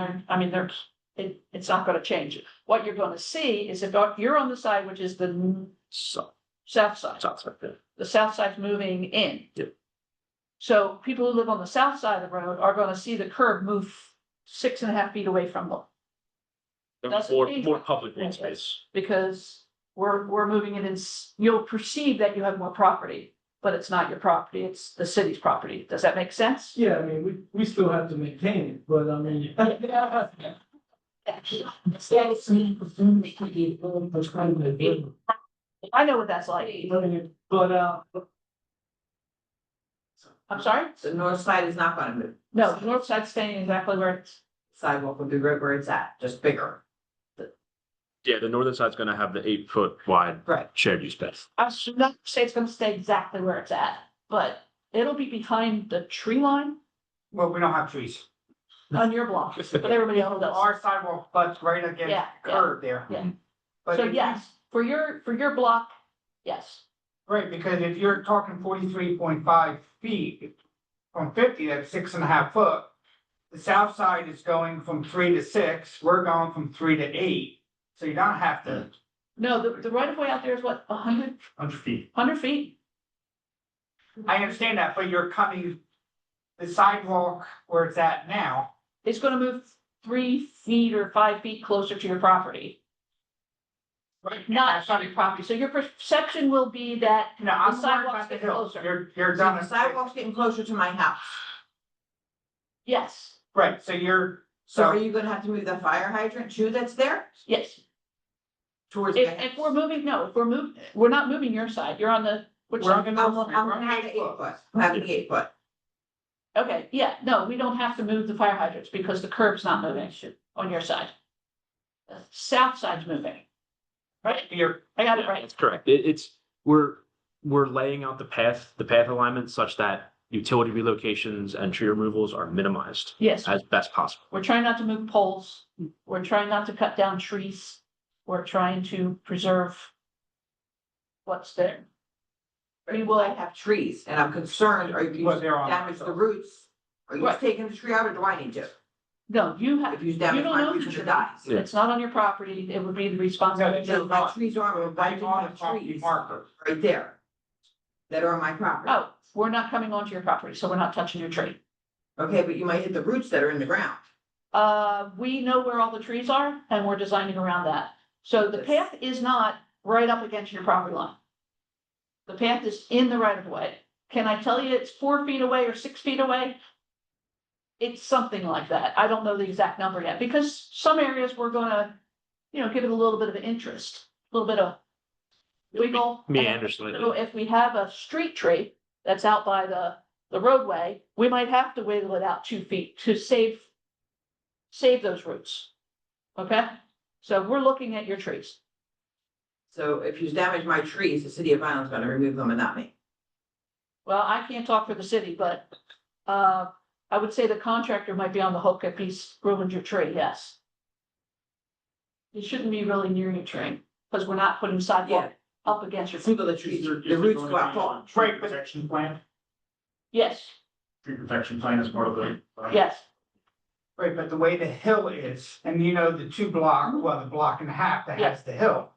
It's not going to change. What you're going to see is if you're on the side, which is the So, south side. sounds like that. The south side's moving in. Yep. So people who live on the south side of the road are gonna see the curb move 6.5 feet away from them. Doesn't change More what- public green space. Because we're moving it in, you'll perceive that you have more property, but it's not your property, it's the city's property. Does that make sense? Yeah, I mean, we still have to maintain it, but I mean. I know what that's like. But, I'm sorry? The north side is not gonna move. No, the north side's staying exactly where it's, Sidewalk will be right where it's at, just bigger. Yeah, the northern side's gonna have the 8-foot wide Right. shared use space. I should not say it's gonna stay exactly where it's at, but it'll be behind the tree line Well, we don't have trees. on your block, but everybody else does. Our sidewalk butts right against Yeah, the curb there. yeah. But So if you- yes, for your block, yes. Right, because if you're talking 43.5 feet from 50, that's 6.5 foot. The south side is going from 3 to 6, we're going from 3 to 8, so you don't have to. No, the right of way out there is what, 100 feet. feet? I understand that, but you're coming, the sidewalk where it's at now, It's gonna move 3 feet or 5 feet closer to your property, right? not on your property. So your perception will be that No, I'm The worried sidewalks about the get hill, closer. you're So done. the sidewalk's getting closer to my house. yes, Right, so you're, So are so, you gonna have to move the fire hydrant too that's there yes. towards my If we're house? moving, no, if we're not moving your side. You're on the, which We're on side? the I'm north side, I'm we're gonna on have the the 8 foot, I'm having the 8 foot. Okay, yeah, no, we don't have to move the fire hydrants because the curb's not moving on your side. The south side's moving. Right? You're, I got it Yeah, right. That's correct. We're we're laying out the path alignment such that utility relocations and tree removals are minimized Yes, as best possible. we're trying not to move poles. We're trying not to cut down trees. We're trying to preserve what's there. We will I have trees and I'm concerned, are you Well, they're on damage the themselves. roots? Are you Right. taking the tree out or do I need to? No, you have, If you you damage don't my own roots the and tree. it dies. Yeah. It's not on your property. It would be the responsibility No, of My the. trees are, but I Right do on the have property trees marker. right there. That are on my property. Oh, we're not coming onto your property, so we're not touching your tree. Okay, but you might hit the roots that are in the ground. We know where all the trees are and we're designing around that. So the path is not right up against your property line. The path is in the right of way. Can I tell you it's 4 feet away or 6 feet away? It's something like that. I don't know the exact number yet, because some areas we're gonna, give it a little bit of interest, a little bit of wiggle. Meander slightly. So if we have a street tree that's out by the roadway, we might have to wiggle it out 2 feet to save those roots. Okay? So we're looking at your trees. So if you damage my trees, the city of Vineland's gonna remove them and not me. Well, I can't talk for the city, but I would say the contractor might be on the hook if he's ruined your tree, yes. It shouldn't be really near your tree, because we're not putting sidewalk up against your. So the trees, the roots go out far. Right, but Protection plan, Yes, tree protection plan is part of the. yes, Right, but the way the hill is, and the 2 block, well, the block and a half that has the hill.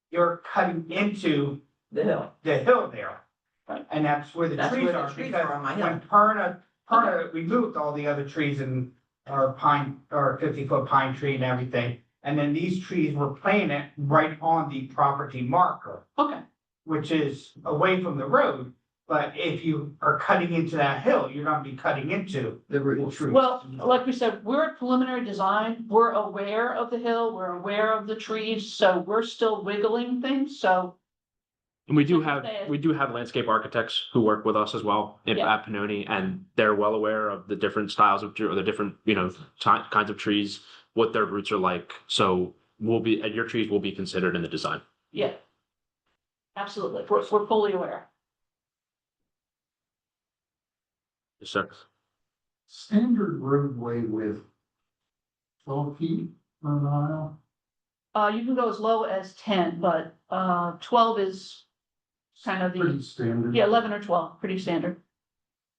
You're cutting into The hill. the hill there. Right. And that's where the That's trees where the are, trees because are on my hill. when Perna removed all the other trees and our pine, or 50-foot pine tree and everything. And then these trees were planted right on the property marker, okay. which is away from the road. But if you are cutting into that hill, you're gonna be cutting into The the roots. trees. Well, like we said, we're at preliminary design. We're aware of the hill, we're aware of the trees, so we're still wiggling things, so. And we do have landscape architects who work with us as well at Yeah. Pannoni, and they're well aware of the different styles of tree or the different, kinds of trees, what their roots are like. So your trees will be considered in the design. Yeah. Absolutely, we're fully aware. Yes, sir. Standard roadway with 12 feet per mile. You can go as low as 10, but 12 is kind of Pretty standard. 11 or 12, pretty standard.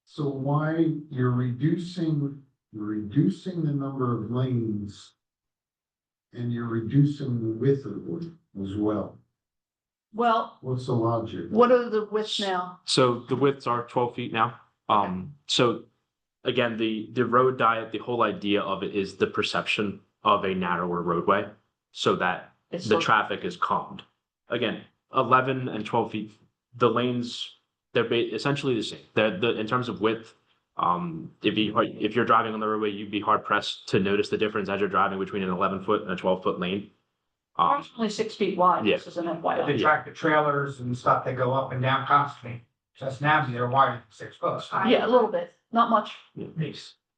So why you're reducing the number of lanes and you're reducing the width of it as well? Well, What's the logic? what are the widths now? So the widths are 12 feet now. So again, the road diet, the whole idea of it is the perception of a narrower roadway so that It's the like- traffic is calmed. Again, 11 and 12 feet, the lanes, they're essentially the same. In terms of width, if you're driving on the roadway, you'd be hard pressed to notice the difference as you're driving between an 11-foot and a 12-foot lane. Ours is only 6 feet wide, Yeah. this is an They FYI. track the trailers and stuff that go up and down constantly. Just now, they're wider than 6 foot. Yeah, a little bit, not much.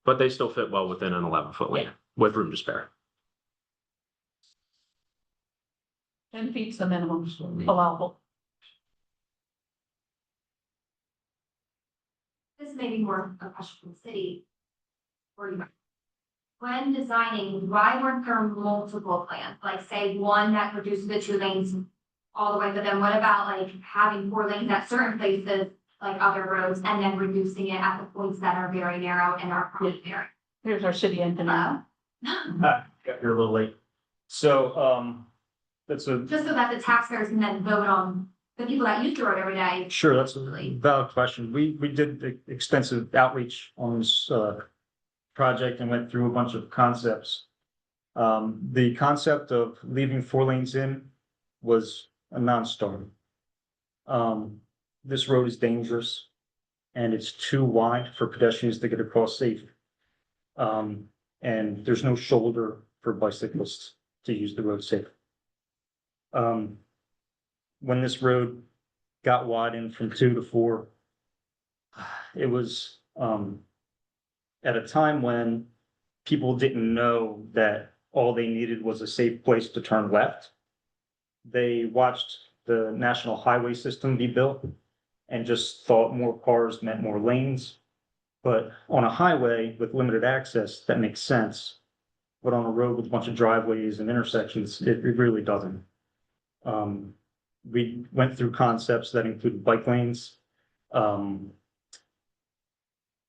But they still fit well within an 11-foot lane with room to spare. 10 feet's the minimum allowable. This may be more a question from the city. Or you. When designing, why weren't there multiple plans? Like say one that reduces the 2 lanes all the way, but then what about like having 4 lanes at certain places, like other roads, and then reducing it at the points that are very narrow and are probably very. Here's our city engineer. Got here a little late. So, that's a, Just so that the taxpayers can then vote on the people that use the road every day. sure, that's a valid question. We did extensive outreach on this, project and went through a bunch of concepts. The concept of leaving 4 lanes in was a non-starter. This road is dangerous and it's too wide for pedestrians to get across safely. And there's no shoulder for bicyclists to use the road safely. When this road got widened from 2 to 4, it was, at a time when people didn't know that all they needed was a safe place to turn left. They watched the national highway system be built and just thought more cars meant more lanes. But on a highway with limited access, that makes sense. But on a road with a bunch of driveways and intersections, it really doesn't. We went through concepts that include bike lanes, um,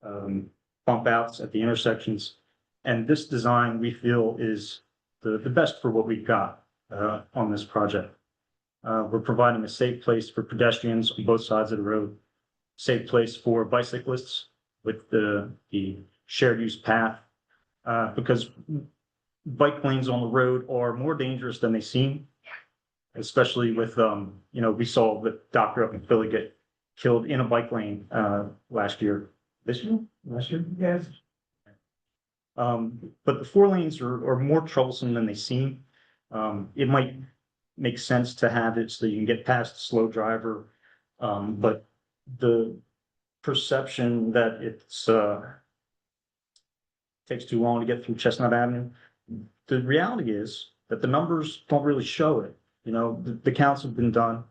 bump outs at the intersections. And this design, we feel, is the best for what we've got on this project. We're providing a safe place for pedestrians on both sides of the road, safe place for bicyclists with the shared use path, because bike lanes on the road are more dangerous than they seem, especially with, we saw the doctor up in Philly get killed in a bike lane last year. This year? Last year? Yes. But the 4 lanes are more troublesome than they seem. It might make sense to have it so you can get past the slow driver. But the perception that it's takes too long to get through Chestnut Avenue. The reality is that the numbers don't really show it. The counts have been done.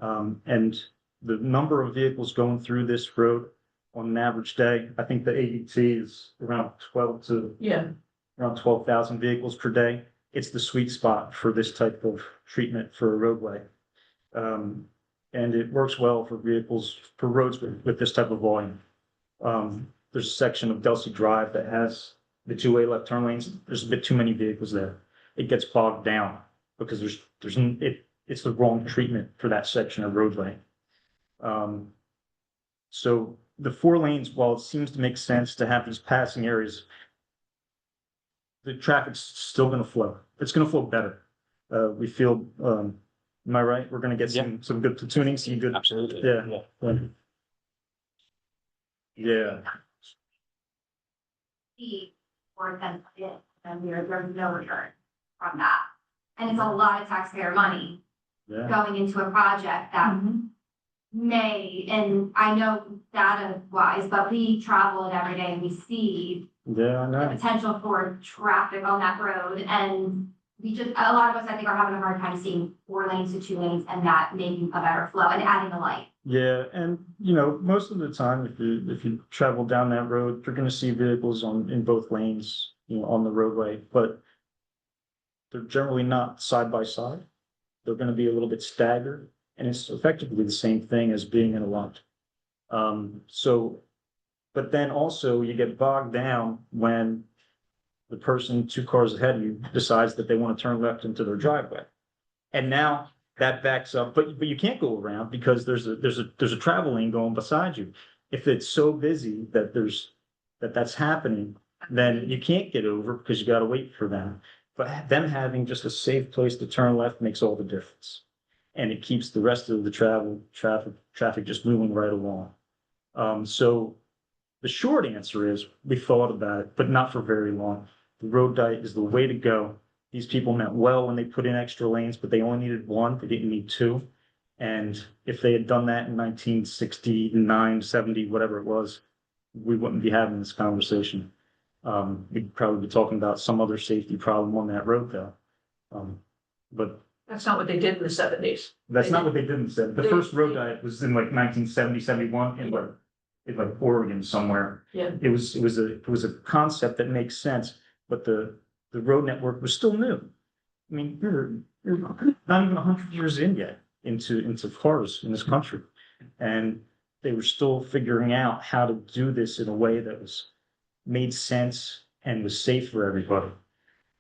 And the number of vehicles going through this road on an average day, I think the ADT is around 12,000 vehicles per day. It's the sweet spot for this type of treatment for a roadway. And it works well for roads with this type of volume. There's a section of Delsey Drive that has the 2-way left turn lanes. There's a bit too many vehicles there. It gets bogged down because it's the wrong treatment for that section of roadway. So the 4 lanes, while it seems to make sense to have these passing areas, the traffic's still going to flow. It's going to flow better. We feel, am I right? We're going to get some good platooning, some good. Absolutely. Yeah. See, or then put it, and there's no return from that. And it's a lot of taxpayer money Yeah. going into a project that may, and I know data wise, but we travel it every day and we see Yeah, I the know. potential for traffic on that road. And a lot of us, I think, are having a hard time seeing 4 lanes to 2 lanes and that making a better flow and adding a light. Yeah, and most of the time, if you travel down that road, you're going to see vehicles in both lanes, on the roadway, but they're generally not side by side. They're going to be a little bit staggered, and it's effectively the same thing as being in a lot. But then also you get bogged down when the person 2 cars ahead of you decides that they want to turn left into their driveway, and now that backs up, but you can't go around because there's a travel lane going beside you. If it's so busy that that's happening, then you can't get over because you got to wait for them. But them having just a safe place to turn left makes all the difference, and it keeps the rest of the traffic just moving right along. So the short answer is we thought about it, but not for very long. The road diet is the way to go. These people meant well when they put in extra lanes, but they only needed 1. They didn't need 2. And if they had done that in 1969, 70, whatever it was, we wouldn't be having this conversation. We'd probably be talking about some other safety problem on that road, though. But That's not what they did in the 70s. that's not what they did in the 70s. The first road diet was in like 1970, 71 in like Oregon somewhere. Yeah. It was a concept that makes sense, but the road network was still new. I mean, you're not even 100 years in yet into cars in this country, and they were still figuring out how to do this in a way that made sense and was safe for everybody.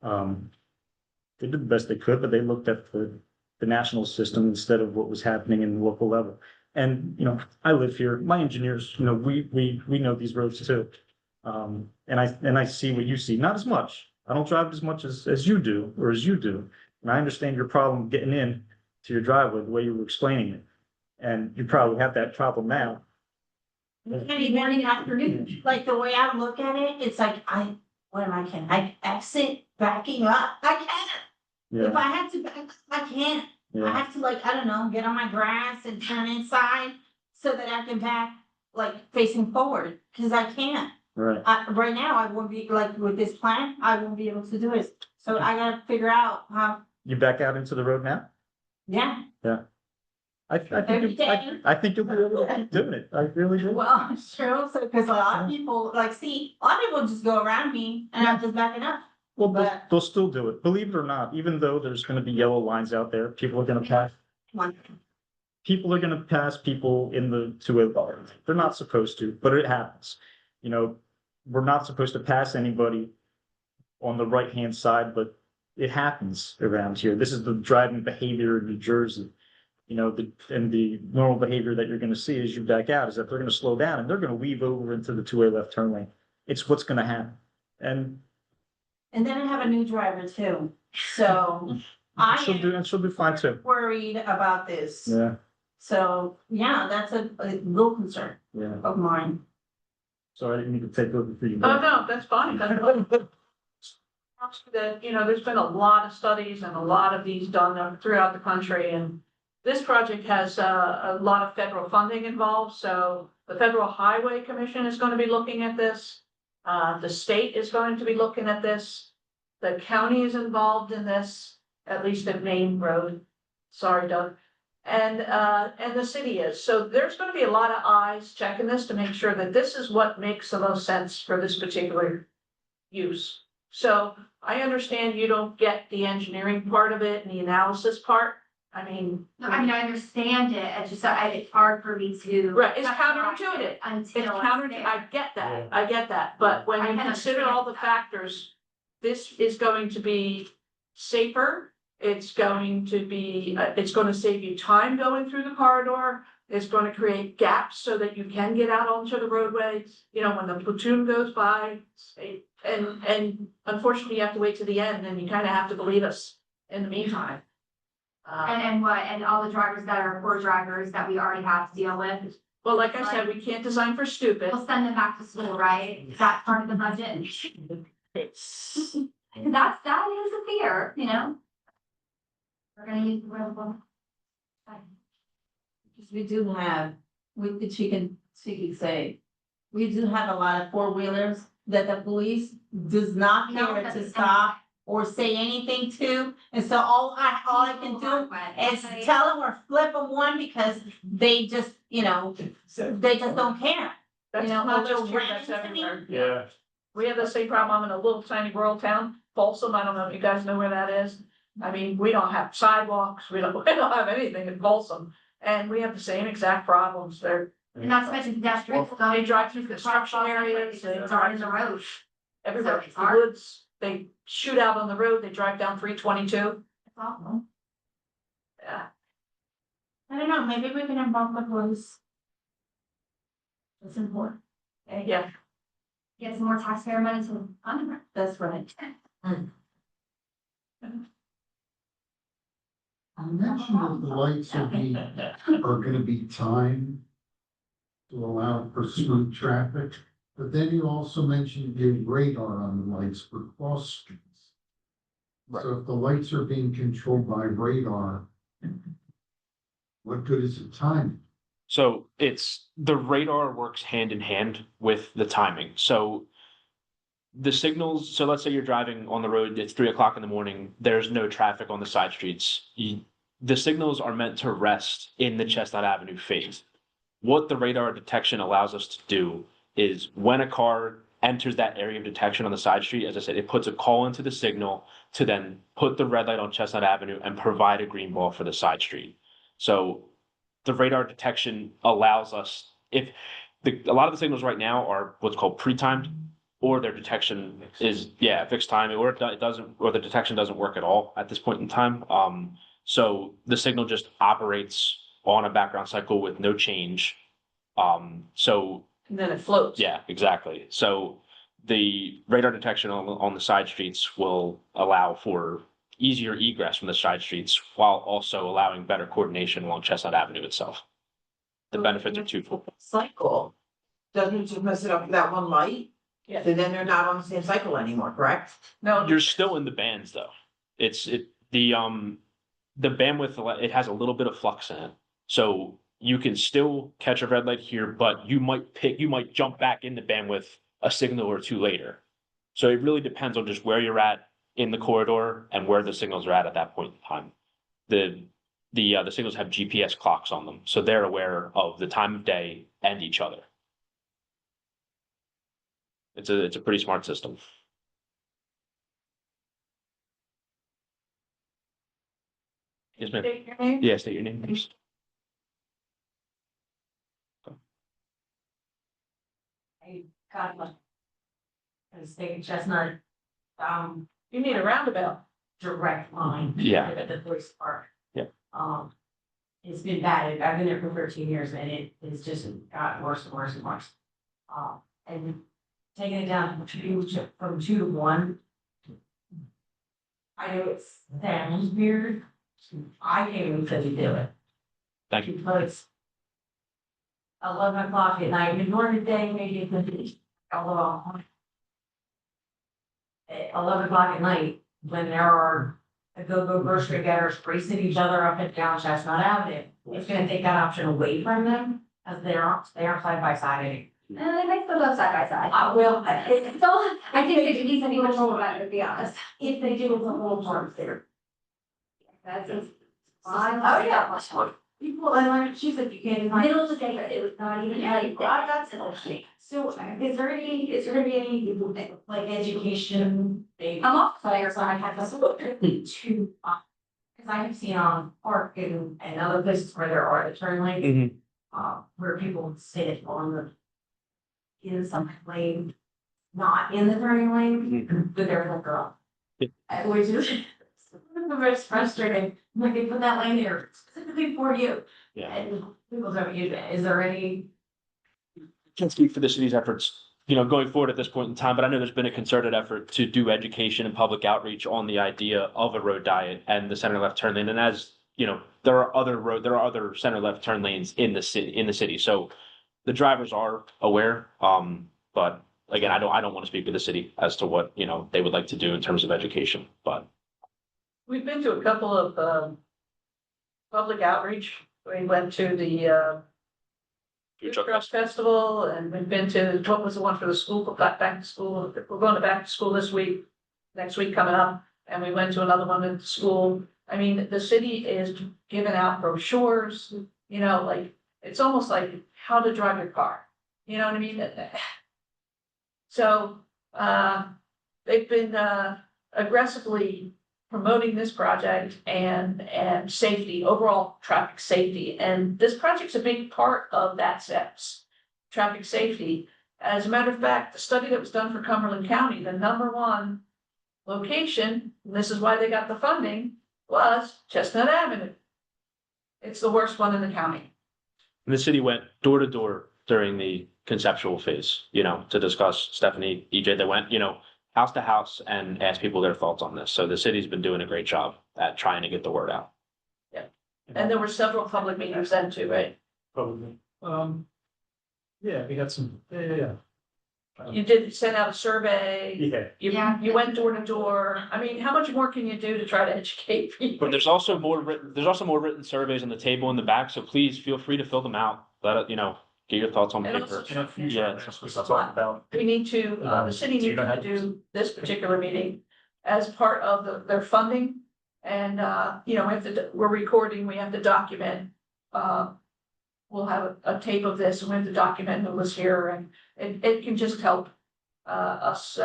They did the best they could, but they looked at the national system instead of what was happening in the local level. And I live here. My engineers, we know these roads too, and I see what you see. Not as much. I don't drive as much as you do, or as you do. And I understand your problem getting in to your driveway, the way you were explaining it. And you probably have that problem now. And even afternoon, like the way I look at it, it's like can I exit backing up? I can't. Yeah, If I had to back, I can't. I yeah, have to I don't know, get on my grass and turn inside so that I can back facing forward, because I can't. right. Right now, I won't be with this plan, I won't be able to do it. So I gotta figure out how, You back out into the road now? yeah. Yeah. I think, Every you- day. I think you'll be able to keep doing it. I really do. Well, it's true, so, because a lot of people, like, see, a lot of people just go around me and I'm just backing up. Well, but- they'll still do it. Believe it or not, even though there's gonna be yellow lines out there, people are gonna pass. One. People are gonna pass people in the two-way bar. They're not supposed to, but it happens. You know, we're not supposed to pass anybody on the right-hand side, but it happens around here. This is the driving behavior in New Jersey. You know, the normal behavior that you're gonna see as you back out is that they're gonna slow down and they're gonna weave over into the two-way left turn lane. It's what's gonna happen. And And then I have a new driver too, so I she'll do fine too. am worried about this. Yeah, So, yeah, that's a real concern yeah. of mine. Sorry, I didn't mean to take over for you. Oh, no, that's fine. That, you know, there's been a lot of studies and a lot of these done throughout the country, and this project has a lot of federal funding involved, so the Federal Highway Commission is gonna be looking at this. The state is going to be looking at this. The county is involved in this, at least at Main Road. Sorry, Doug. And the city is. So there's gonna be a lot of eyes checking this to make sure that this is what makes the most sense for this particular use. So I understand you don't get the engineering part of it and the analysis part. I mean. No, I mean, I understand it, it's just, it's hard for me to. Right, it's counterintuitive. Until. It's counter, there. I get that, I get that, but when I you can consider all the understand that. factors, this is going to be safer. It's going to be, it's gonna save you time going through the corridor. It's gonna create gaps so that you can get out onto the roadway, you know, when the platoon goes by. And unfortunately, you have to wait to the end, and you kind of have to believe us in the meantime. And all the drivers that are poor drivers that we already have to deal with, Well, like I said, we can't design for stupid. we'll send them back to school, right? Is that part of the budget? That is a fear, you know? We're gonna use the word. Because we do have, with the chicken say, we do have a lot of four-wheelers that the police does not No, care that's- to stop or say anything to. And so all I can do is tell them or flip them one because they just, you know, they just don't care. That's You know, not they'll just here, ram that's into me. everywhere. Yeah. We have the same problem. I'm in a little tiny rural town, Folsom. I don't know if you guys know where that is. I mean, we don't have sidewalks. We don't have anything in Folsom. And we have the same exact problems there. And not to mention pedestrians. They drive through construction areas, they It's already in the road. everywhere, it's the hard. woods, they shoot out on the road, they drive down 322. It's awful. Yeah, I don't know, maybe we can involve the police. That's important. yeah. Get some more taxpayer money to fund it. That's right. You mentioned that the lights are gonna be timed to allow for smooth traffic, but then you also mentioned the radar on the lights for cross streets. So if the lights are being controlled by radar, what good is the timing? So it's, the radar works hand in hand with the timing. So the signals, so let's say you're driving on the road, it's 3 o'clock in the morning, there's no traffic on the side streets. The signals are meant to rest in the Chestnut Avenue phase. What the radar detection allows us to do is when a car enters that area of detection on the side street, as I said, it puts a call into the signal to then put the red light on Chestnut Avenue and provide a green ball for the side street. So the radar detection allows us, if a lot of the signals right now are what's called pre-timed, or their detection is, fixed time, or it doesn't, or the detection doesn't work at all at this point in time. So the signal just operates on a background cycle with no change. So And then it floats. yeah, exactly. So the radar detection on the side streets will allow for easier egress from the side streets while also allowing better coordination along Chestnut Avenue itself. The benefits are twofold. Cycle, doesn't it just mess it up with that one light? Yeah. So then they're not on the same cycle anymore, correct? No, You're still in the bands though. The bandwidth, it has a little bit of flux in it. So you can still catch a red light here, but you might jump back in the bandwidth a signal or two later. So it really depends on just where you're at in the corridor and where the signals are at that point in time. the signals have GPS clocks on them, so they're aware of the time of day and each other. It's a pretty smart system. Yes, ma'am. State your name? Yeah, state your name, please. God, like, the state of Chestnut, You need a roundabout. direct line. Yeah. At the police park. Yeah. It's been bad. I've been there for 13 years and it has just gotten worse and worse and worse. And taking it down from 2 to 1. I know it sounds weird. I can't even tell you do it. Thank you. Because 11 o'clock at night, during the day, maybe it could be, although at 11 o'clock at night, when there are the go-go grocery getters racing each other up and down Chestnut Avenue, it's gonna take that option away from them, as they aren't side by side anymore. And they might still go side by side. Well, So I think they need some people to know about it, to be honest. if they do, it's a whole part there. That's just. Oh, yeah. People, and like, she said, you can't even. Middle of the day, it was not even like. That's it. So is there gonna be any, like, education? I'm off Fire side has us to, because I have seen on Park and other places where there are the turn lanes. Where people sit on the. In some lane, not in the turning lane, but they're like, girl. Which is the most frustrating, like they put that lane there specifically for you. Yeah. And people don't use it. Is there any? Can't speak for the city's efforts, going forward at this point in time, but I know there's been a concerted effort to do education and public outreach on the idea of a road diet and the center left turn lane. And as there are other center left turn lanes in the city. So the drivers are aware. But again, I don't want to speak for the city as to what, they would like to do in terms of education, but. We've been to a couple of public outreach. We went to the Food Truck Festival, and we've been to, what was the one for the school, back to school? We're going to back to school this week, next week coming up, and we went to another one at the school. I mean, the city is giving out brochures, like, it's almost like how to drive your car. You know what I mean? So, they've been aggressively promoting this project and safety, overall traffic safety. And this project's a big part of that steps, traffic safety. As a matter of fact, the study that was done for Cumberland County, the #1 location, and this is why they got the funding, was Chestnut Avenue. It's the worst one in the county. And the city went door to door during the conceptual phase, to discuss. Stephanie, EJ, they went, house to house and asked people their thoughts on this. So the city's been doing a great job at trying to get the word out. Yeah. And there were several public meetings then too, right? Probably. Yeah, we had some, yeah. You did send out a survey. Yeah. You went door to door. I mean, how much more can you do to try to educate people? But there's also more written surveys on the table in the back, so please feel free to fill them out. Get your thoughts on And paper. also- Yeah. That's what I'm talking about. We need to, the city needs to do this particular meeting as part of their funding. And, we have to, we're recording, we have to document, we'll have a tape of this and we have to document who was here, and it can just help, us,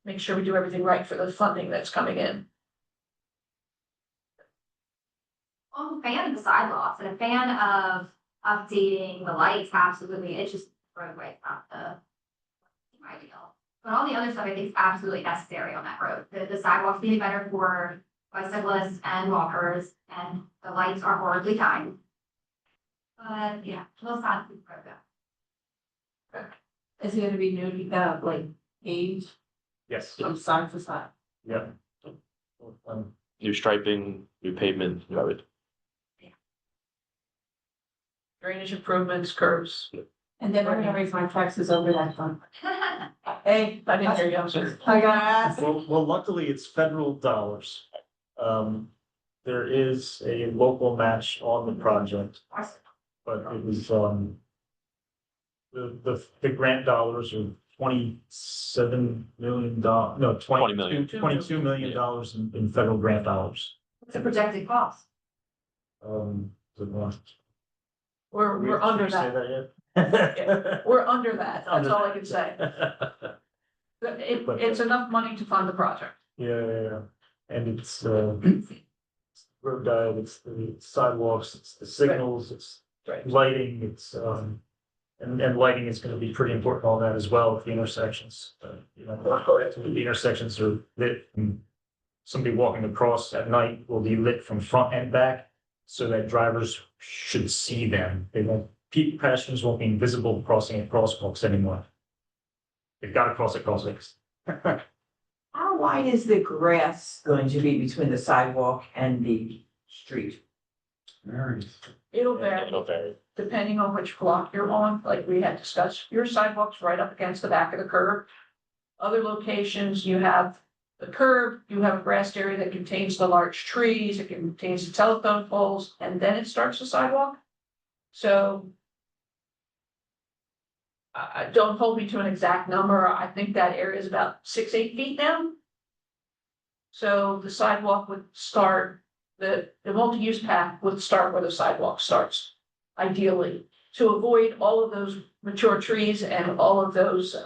make sure we do everything right for the funding that's coming in. I'm a fan of the sidewalks and a fan of updating the lights, absolutely. It's just roadway, not the ideal. But all the other stuff I think is absolutely necessary on that road. The sidewalks need better for bicyclists and walkers, and the lights are horribly timed. But yeah, those signs we broke up. Is it gonna be new, like, age Yes, from side to side? yeah. New striping, new pavement, Drainage improvements, curbs. And then we're gonna raise my taxes over that fund. Hey, I didn't hear you, I'm sorry. I gotta ask. Well, luckily it's federal dollars. There is a local match on the project, but it was, the grant dollars are $27 million, no, 20 million. $22 million in federal grant dollars. What's the projected cost? The one. We're under Should we say that. that yet? We're under that. That's Under all I that. can say. It's enough money to fund the project. Yeah, and it's, road diet, it's the sidewalks, it's the signals, it's Right. lighting, it's, and lighting is gonna be pretty important on that as well at the intersections. The intersections are lit, and somebody walking across at night will be lit from front and back, so that drivers should see them. They won't, pedestrians won't be invisible crossing at crosswalks anymore. They've got to cross at crosswalks. How wide is the grass going to be between the sidewalk and the street? It'll vary depending on which block you're on, like we had discussed. Your sidewalk's right up against the back of the curb. Other locations, you have the curb, you have a grassed area that contains the large trees, it contains the telephone poles, and then it starts the sidewalk. So don't hold me to an exact number. I think that area is about 6-8 feet now. So the sidewalk would start, the multi-use path would start where the sidewalk starts, ideally, to avoid all of those mature trees and all of those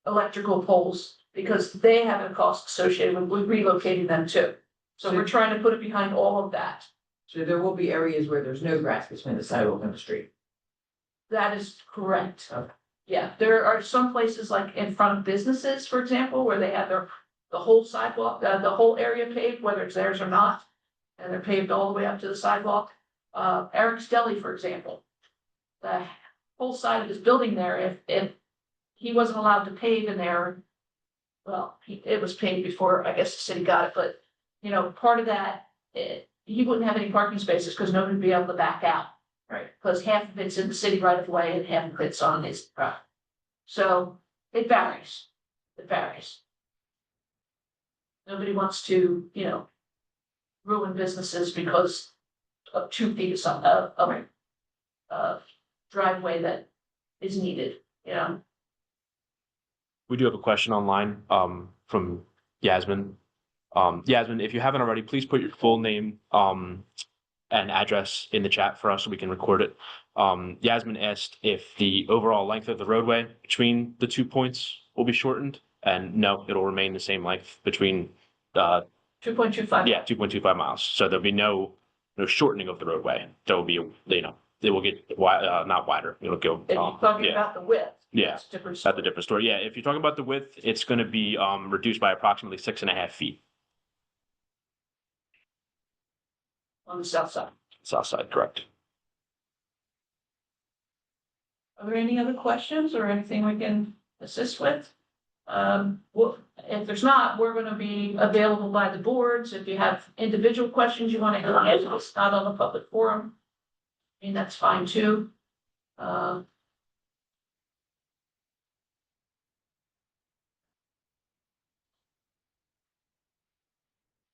electrical poles, because they have a cost associated with relocating them too. So we're trying to put it behind all of that. So there will be areas where there's no grass between the sidewalk and the street. That is correct. Okay. Yeah, there are some places like in front of businesses, for example, where they have the whole sidewalk, the whole area paved, whether it's theirs or not. And they're paved all the way up to the sidewalk. Eric's Deli, for example. The whole side of his building there, if he wasn't allowed to pave in there. Well, it was paved before, I guess the city got it, but, part of that, he wouldn't have any parking spaces because nobody would be able to back out. Right, because half of it's in the city right of way and half of it's on his property. So it varies. It varies. Nobody wants to, ruin businesses because of 2 feet of driveway that is needed, We do have a question online, from Yasmin. Yasmin, if you haven't already, please put your full name, and address in the chat for us so we can record it. Yasmin asked if the overall length of the roadway between the 2 points will be shortened, and no, it'll remain the same length between, 2.25. yeah, 2.25 miles. So there'll be no shortening of the roadway. There will be, it will get not wider. It'll go. If you're talking yeah, about the width. yeah, That's a different that's a story. different story. Yeah, if you're talking about the width, it's going to be reduced by approximately 6.5 feet. On the south side. South side, correct. Are there any other questions or anything we can assist with? Well, if there's not, we're gonna be available by the boards. If you have individual questions you want to ask, it's not on the public forum. I mean, that's fine too.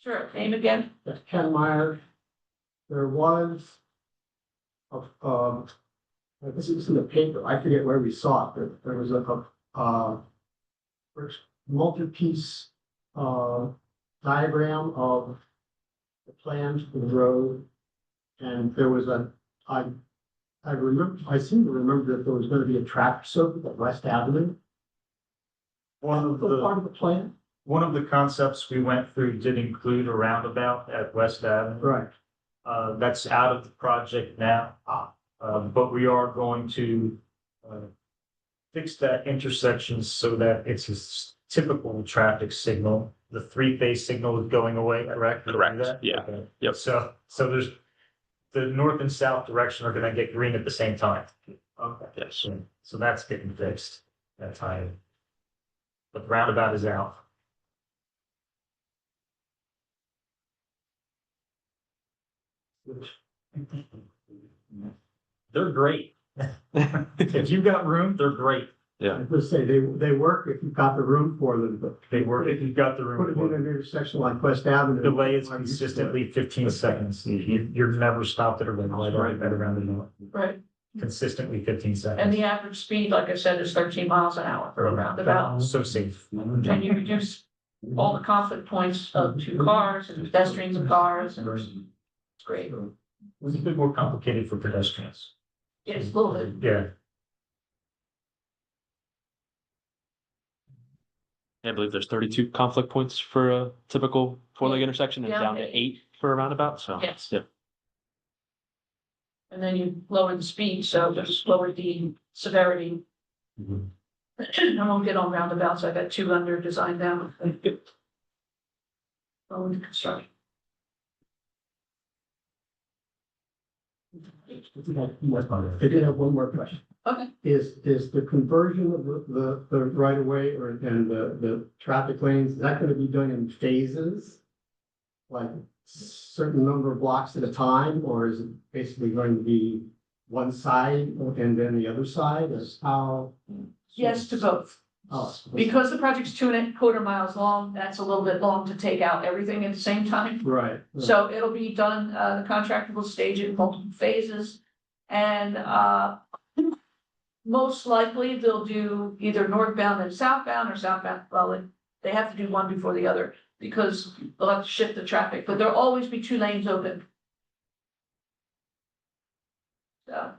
Sure, name again? That's Ken Meyer. There was, I guess it was in the paper, I forget where we saw it, but there was multi-piece, diagram of the plans for the road. And there was I seem to remember that there was gonna be a traffic circle at West Avenue. One of Part of the plan? One of the concepts we went through did include a roundabout at West Avenue. Right. That's out of the project now. But we are going to, fix that intersection so that it's a typical traffic signal. The 3-phase signal is going away, correct? Correct, yeah. Okay. Yep. So there's, the north and south direction are gonna get green at the same time. Okay. Yes. So that's getting fixed, that time. But the roundabout is out. They're great. If you've got room, they're great. Yeah. I was gonna say, they work if you've got the room for them, but. They work if you've got the Put it room. in an intersection like West Avenue. Delay is consistently 15 seconds. You're never stopped at a red light or right around the middle. Right. Consistently 15 seconds. And the average speed, like I said, is 13 miles an hour for a roundabout. So safe. And you reduce all the conflict points of two cars and pedestrians and cars, and it's great. It's a bit more complicated for pedestrians. It's a little bit. Yeah. I believe there's 32 conflict points for a typical four-leg intersection and Yeah. down to 8 for a roundabout, so. Yes. Yeah. And then you lower the speed, so just lower the severity. Mhm. I won't get on roundabouts, I got 2 under designed down. Lower the construction. I did have one more question. Okay. Is the conversion of the right of way and the traffic lanes, is that gonna be done in phases? Like certain number of blocks at a time, or is it basically going to be one side and then the other side, is how? Yes to both. Oh, Because the project's 2.25 miles long, that's a little bit long to take out everything at the same time. right. So it'll be done, the contractor will stage it in multiple phases. And, most likely they'll do either northbound and southbound or southbound, well, they have to do one before the other because they'll have to shift the traffic, but there'll always be 2 lanes open. So,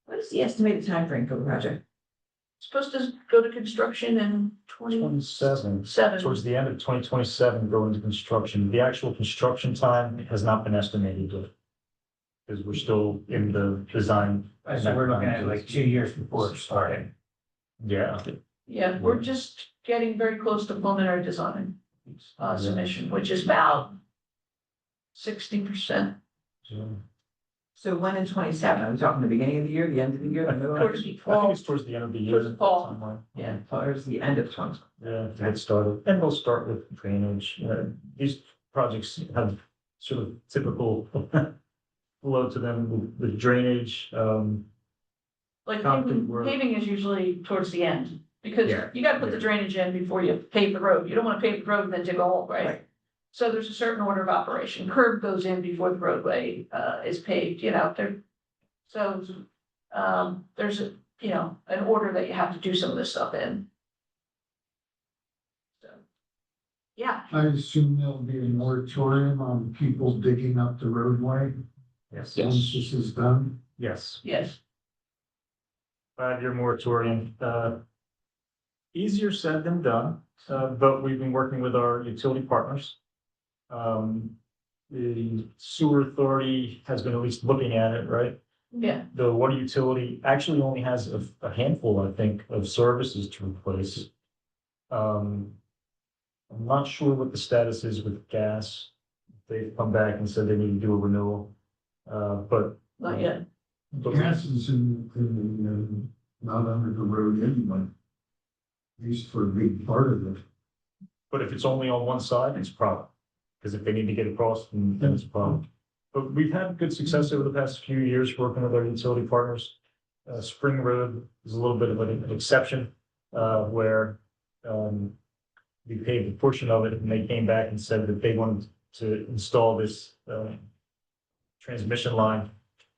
What is the estimated timeframe for the project? supposed to go to construction in 27, 27. towards the end of 2027, go into construction. The actual construction time has not been estimated yet. Because we're still in the design. So we're looking at like 2 years before it's starting. Yeah. Yeah, we're just getting very close to preliminary design, submission, which is about 60%. So when in 27? Are we talking the beginning of the year, the end of the year, the middle? Towards the I think fall, it's towards the end of the year. Towards the fall. somewhere. yeah. Or is the end of 20? Yeah, to get started. And we'll start with drainage. These projects have sort of typical flow to them with drainage. Like Concrete paving, work. paving is usually towards the end, because Yeah, you gotta put the yeah. drainage in before you pave the road. You don't wanna pave the road and then dig a hole, right? Right. So there's a certain order of operation. Curb goes in before the roadway, is paved, there. So, there's an order that you have to do some of this stuff in. So, yeah, I assume there'll be a moratorium on people digging up the roadway Yes. once this is done. Yes. yes, 5-year moratorium. Easier said than done, but we've been working with our utility partners. The sewer authority has been at least looking at it, right? yeah, The water utility actually only has a handful, I think, of services to replace. I'm not sure what the status is with gas. They've come back and said they need to do a renewal, but. not yet. Gas is not under the road anyway. At least for a big part of it. But if it's only on one side, it's a problem. Because if they need to get across, then it's a problem. But we've had good success over the past few years working with our utility partners. Spring Road is a little bit of an exception, where we paved a portion of it and they came back and said that they wanted to install this transmission line.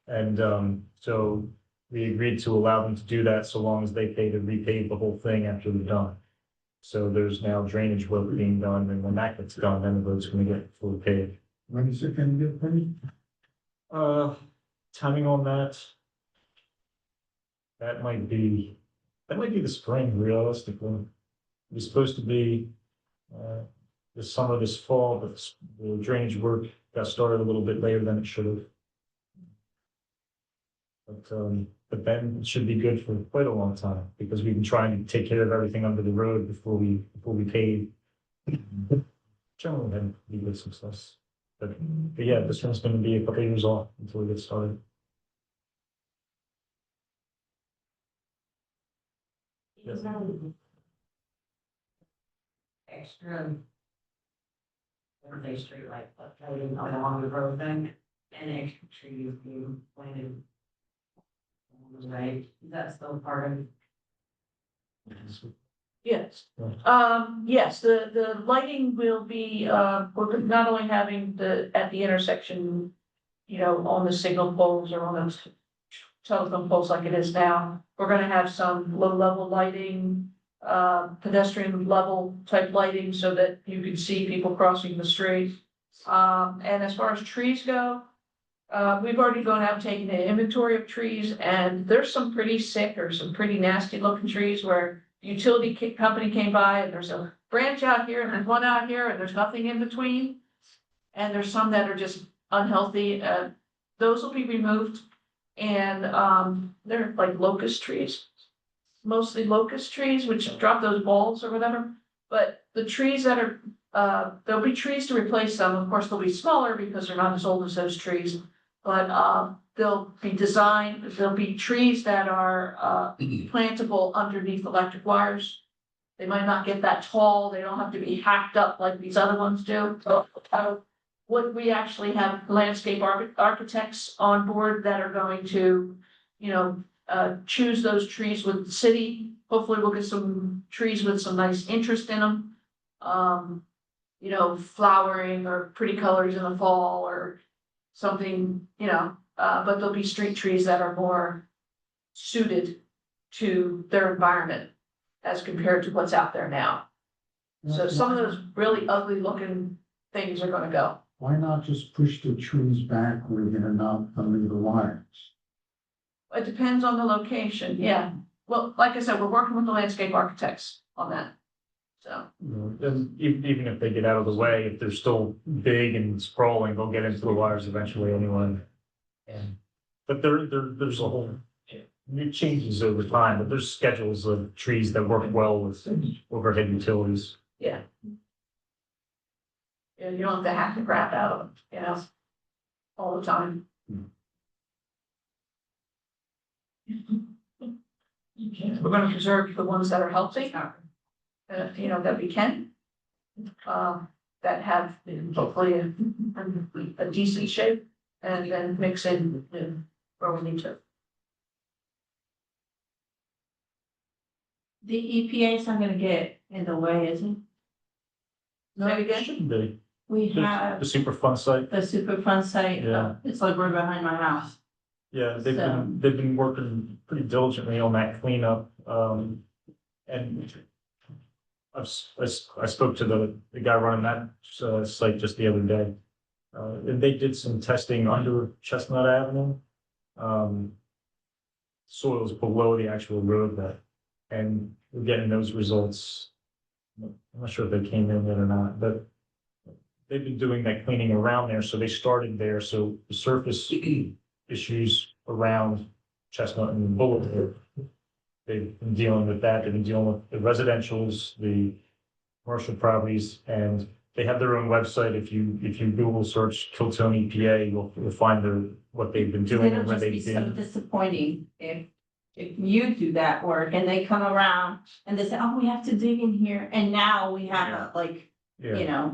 And so we agreed to allow them to do that so long as they pay to repave the whole thing after they're done. So there's now drainage work being done, and when that gets done, then the road's gonna get fully paved. When is it gonna get finished? Timing on that. That might be the spring, realistically. It's supposed to be, this summer, this fall, but the drainage work got started a little bit later than it should have. But then it should be good for quite a long time, because we've been trying to take care of everything under the road before we pave. Generally had pretty good success, but yeah, this one's gonna be a couple years off until we get started. Yes. Extra. Everyday street light, lighting along the road thing, and extra trees being planted. Right, that's still part of. Yes, Yeah. yes, the lighting will be, we're not only having at the intersection, on the signal poles or on those telephone poles like it is now. We're gonna have some low-level lighting pedestrian level type lighting so that you can see people crossing the street. And as far as trees go, we've already gone out and taken an inventory of trees, and there's some pretty sick or some pretty nasty looking trees where utility company came by and there's a branch out here and there's one out here and there's nothing in between. And there's some that are just unhealthy, those will be removed. And, they're like locust trees, mostly locust trees, which drop those balls or whatever. But the trees that are, there'll be trees to replace them. Of course, they'll be smaller because they're not as old as those trees. But, they'll be designed, there'll be trees that are, plantable underneath electric wires. They might not get that tall, they don't have to be hacked up like these other ones do. So, what we actually have landscape architects on board that are going to, choose those trees with the city. Hopefully we'll get some trees with some nice interest in them. Flowering or pretty colors in the fall or something, but there'll be street trees that are more suited to their environment as compared to what's out there now. So some of those really ugly looking things are gonna go. Why not just push the trees back where they're not under the wires? It depends on the location, yeah. Well, like I said, we're working with the landscape architects on that. So, And even if they get out of the way, if they're still big and sprawling, they'll get into the wires eventually anyway. But there's a whole, it changes over time, but there's schedules of trees that work well with overhead utilities. yeah. Yeah, you don't have to hack the crap out of them, all the time. We're gonna preserve the ones that are healthy, that we can. That have hopefully a decent shape and then mix in where we need to. The EPA is not gonna get in the way, is it? Say again? Shouldn't be. We The have Superfund site, the Superfund site, Yeah. it's like right behind my house. yeah, they've been working pretty diligently on that cleanup, and I spoke to the guy running that site just the other day. And they did some testing under Chestnut Avenue. Soils below the actual road bed, and we're getting those results. I'm not sure if they came in yet or not, but they've been doing that cleaning around there, so they started there, so the surface issues around Chestnut and Boulevard. They've been dealing with that, they've been dealing with the residentials, the commercial properties, and they have their own website. If you Google search Kiltone EPA, you'll find what they've been doing It'll and where just be they've so been. disappointing if you do that work and they come around and they say, oh, we have to dig in here, and now we have Yeah,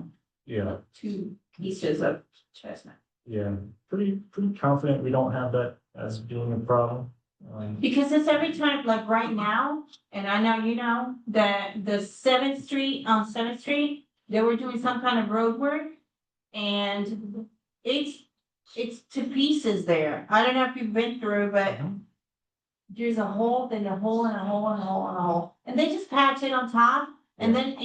yeah, 2 pieces of chestnut. yeah, pretty confident we don't have that as being a problem. Because it's every time, like right now, and I know that the 7th Street, on 7th Street, they were doing some kind of road work. And it's to pieces there. I don't know if you've been through, but there's a hole, then a hole, and a hole, and a hole, and a hole. And they just patch it on top, and then,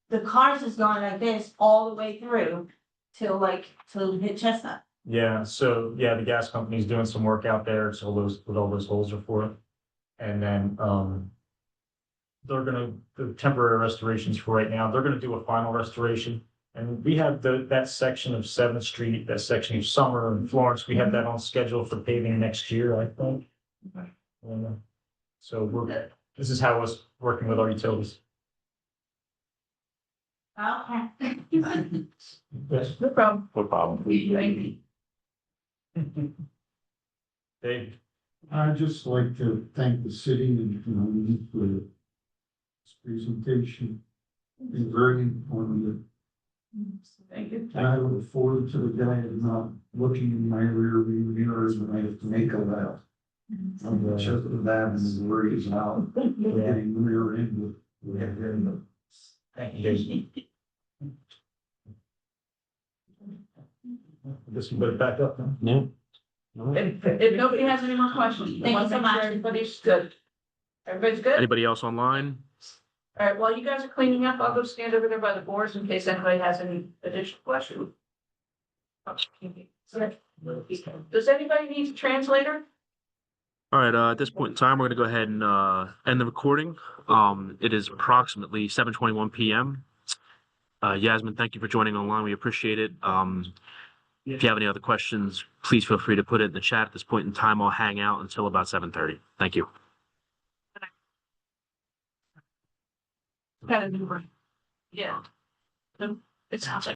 the cars is going like this all the way through till hit Chestnut. Yeah, so, the gas company's doing some work out there, so what all those holes are for. And then, they're gonna, the temporary restorations for right now, they're gonna do a final restoration. And we have that section of 7th Street, that section of Summer and Florence, we have that on schedule for paving next year, I think. Okay. So this is how us working with our utilities. Okay. Yes. No problem. No problem. Thank you. Dave, I'd just like to thank the city and, for this presentation. It's been very informative. Thank you. And I look forward to the day of not looking in my rear view mirrors when I have to make a left. I'm just that and worries about getting rear end with. thank you, Dave. I guess we better back up now. Yeah. If nobody has any more questions, I Thank want you to so make sure much. everybody's good. Everybody's good? Anybody else online? All right, while you guys are cleaning up, I'll go stand over there by the boards in case anybody has any additional questions. Does anybody need a translator? All right, at this point in time, we're gonna go ahead and end the recording. It is approximately 7:21 PM. Yasmin, thank you for joining online. We appreciate it. If you have any other questions, please feel free to put it in the chat. At this point in time, I'll hang out until about 7:30. Thank you. Kind of, yeah. It sounds like.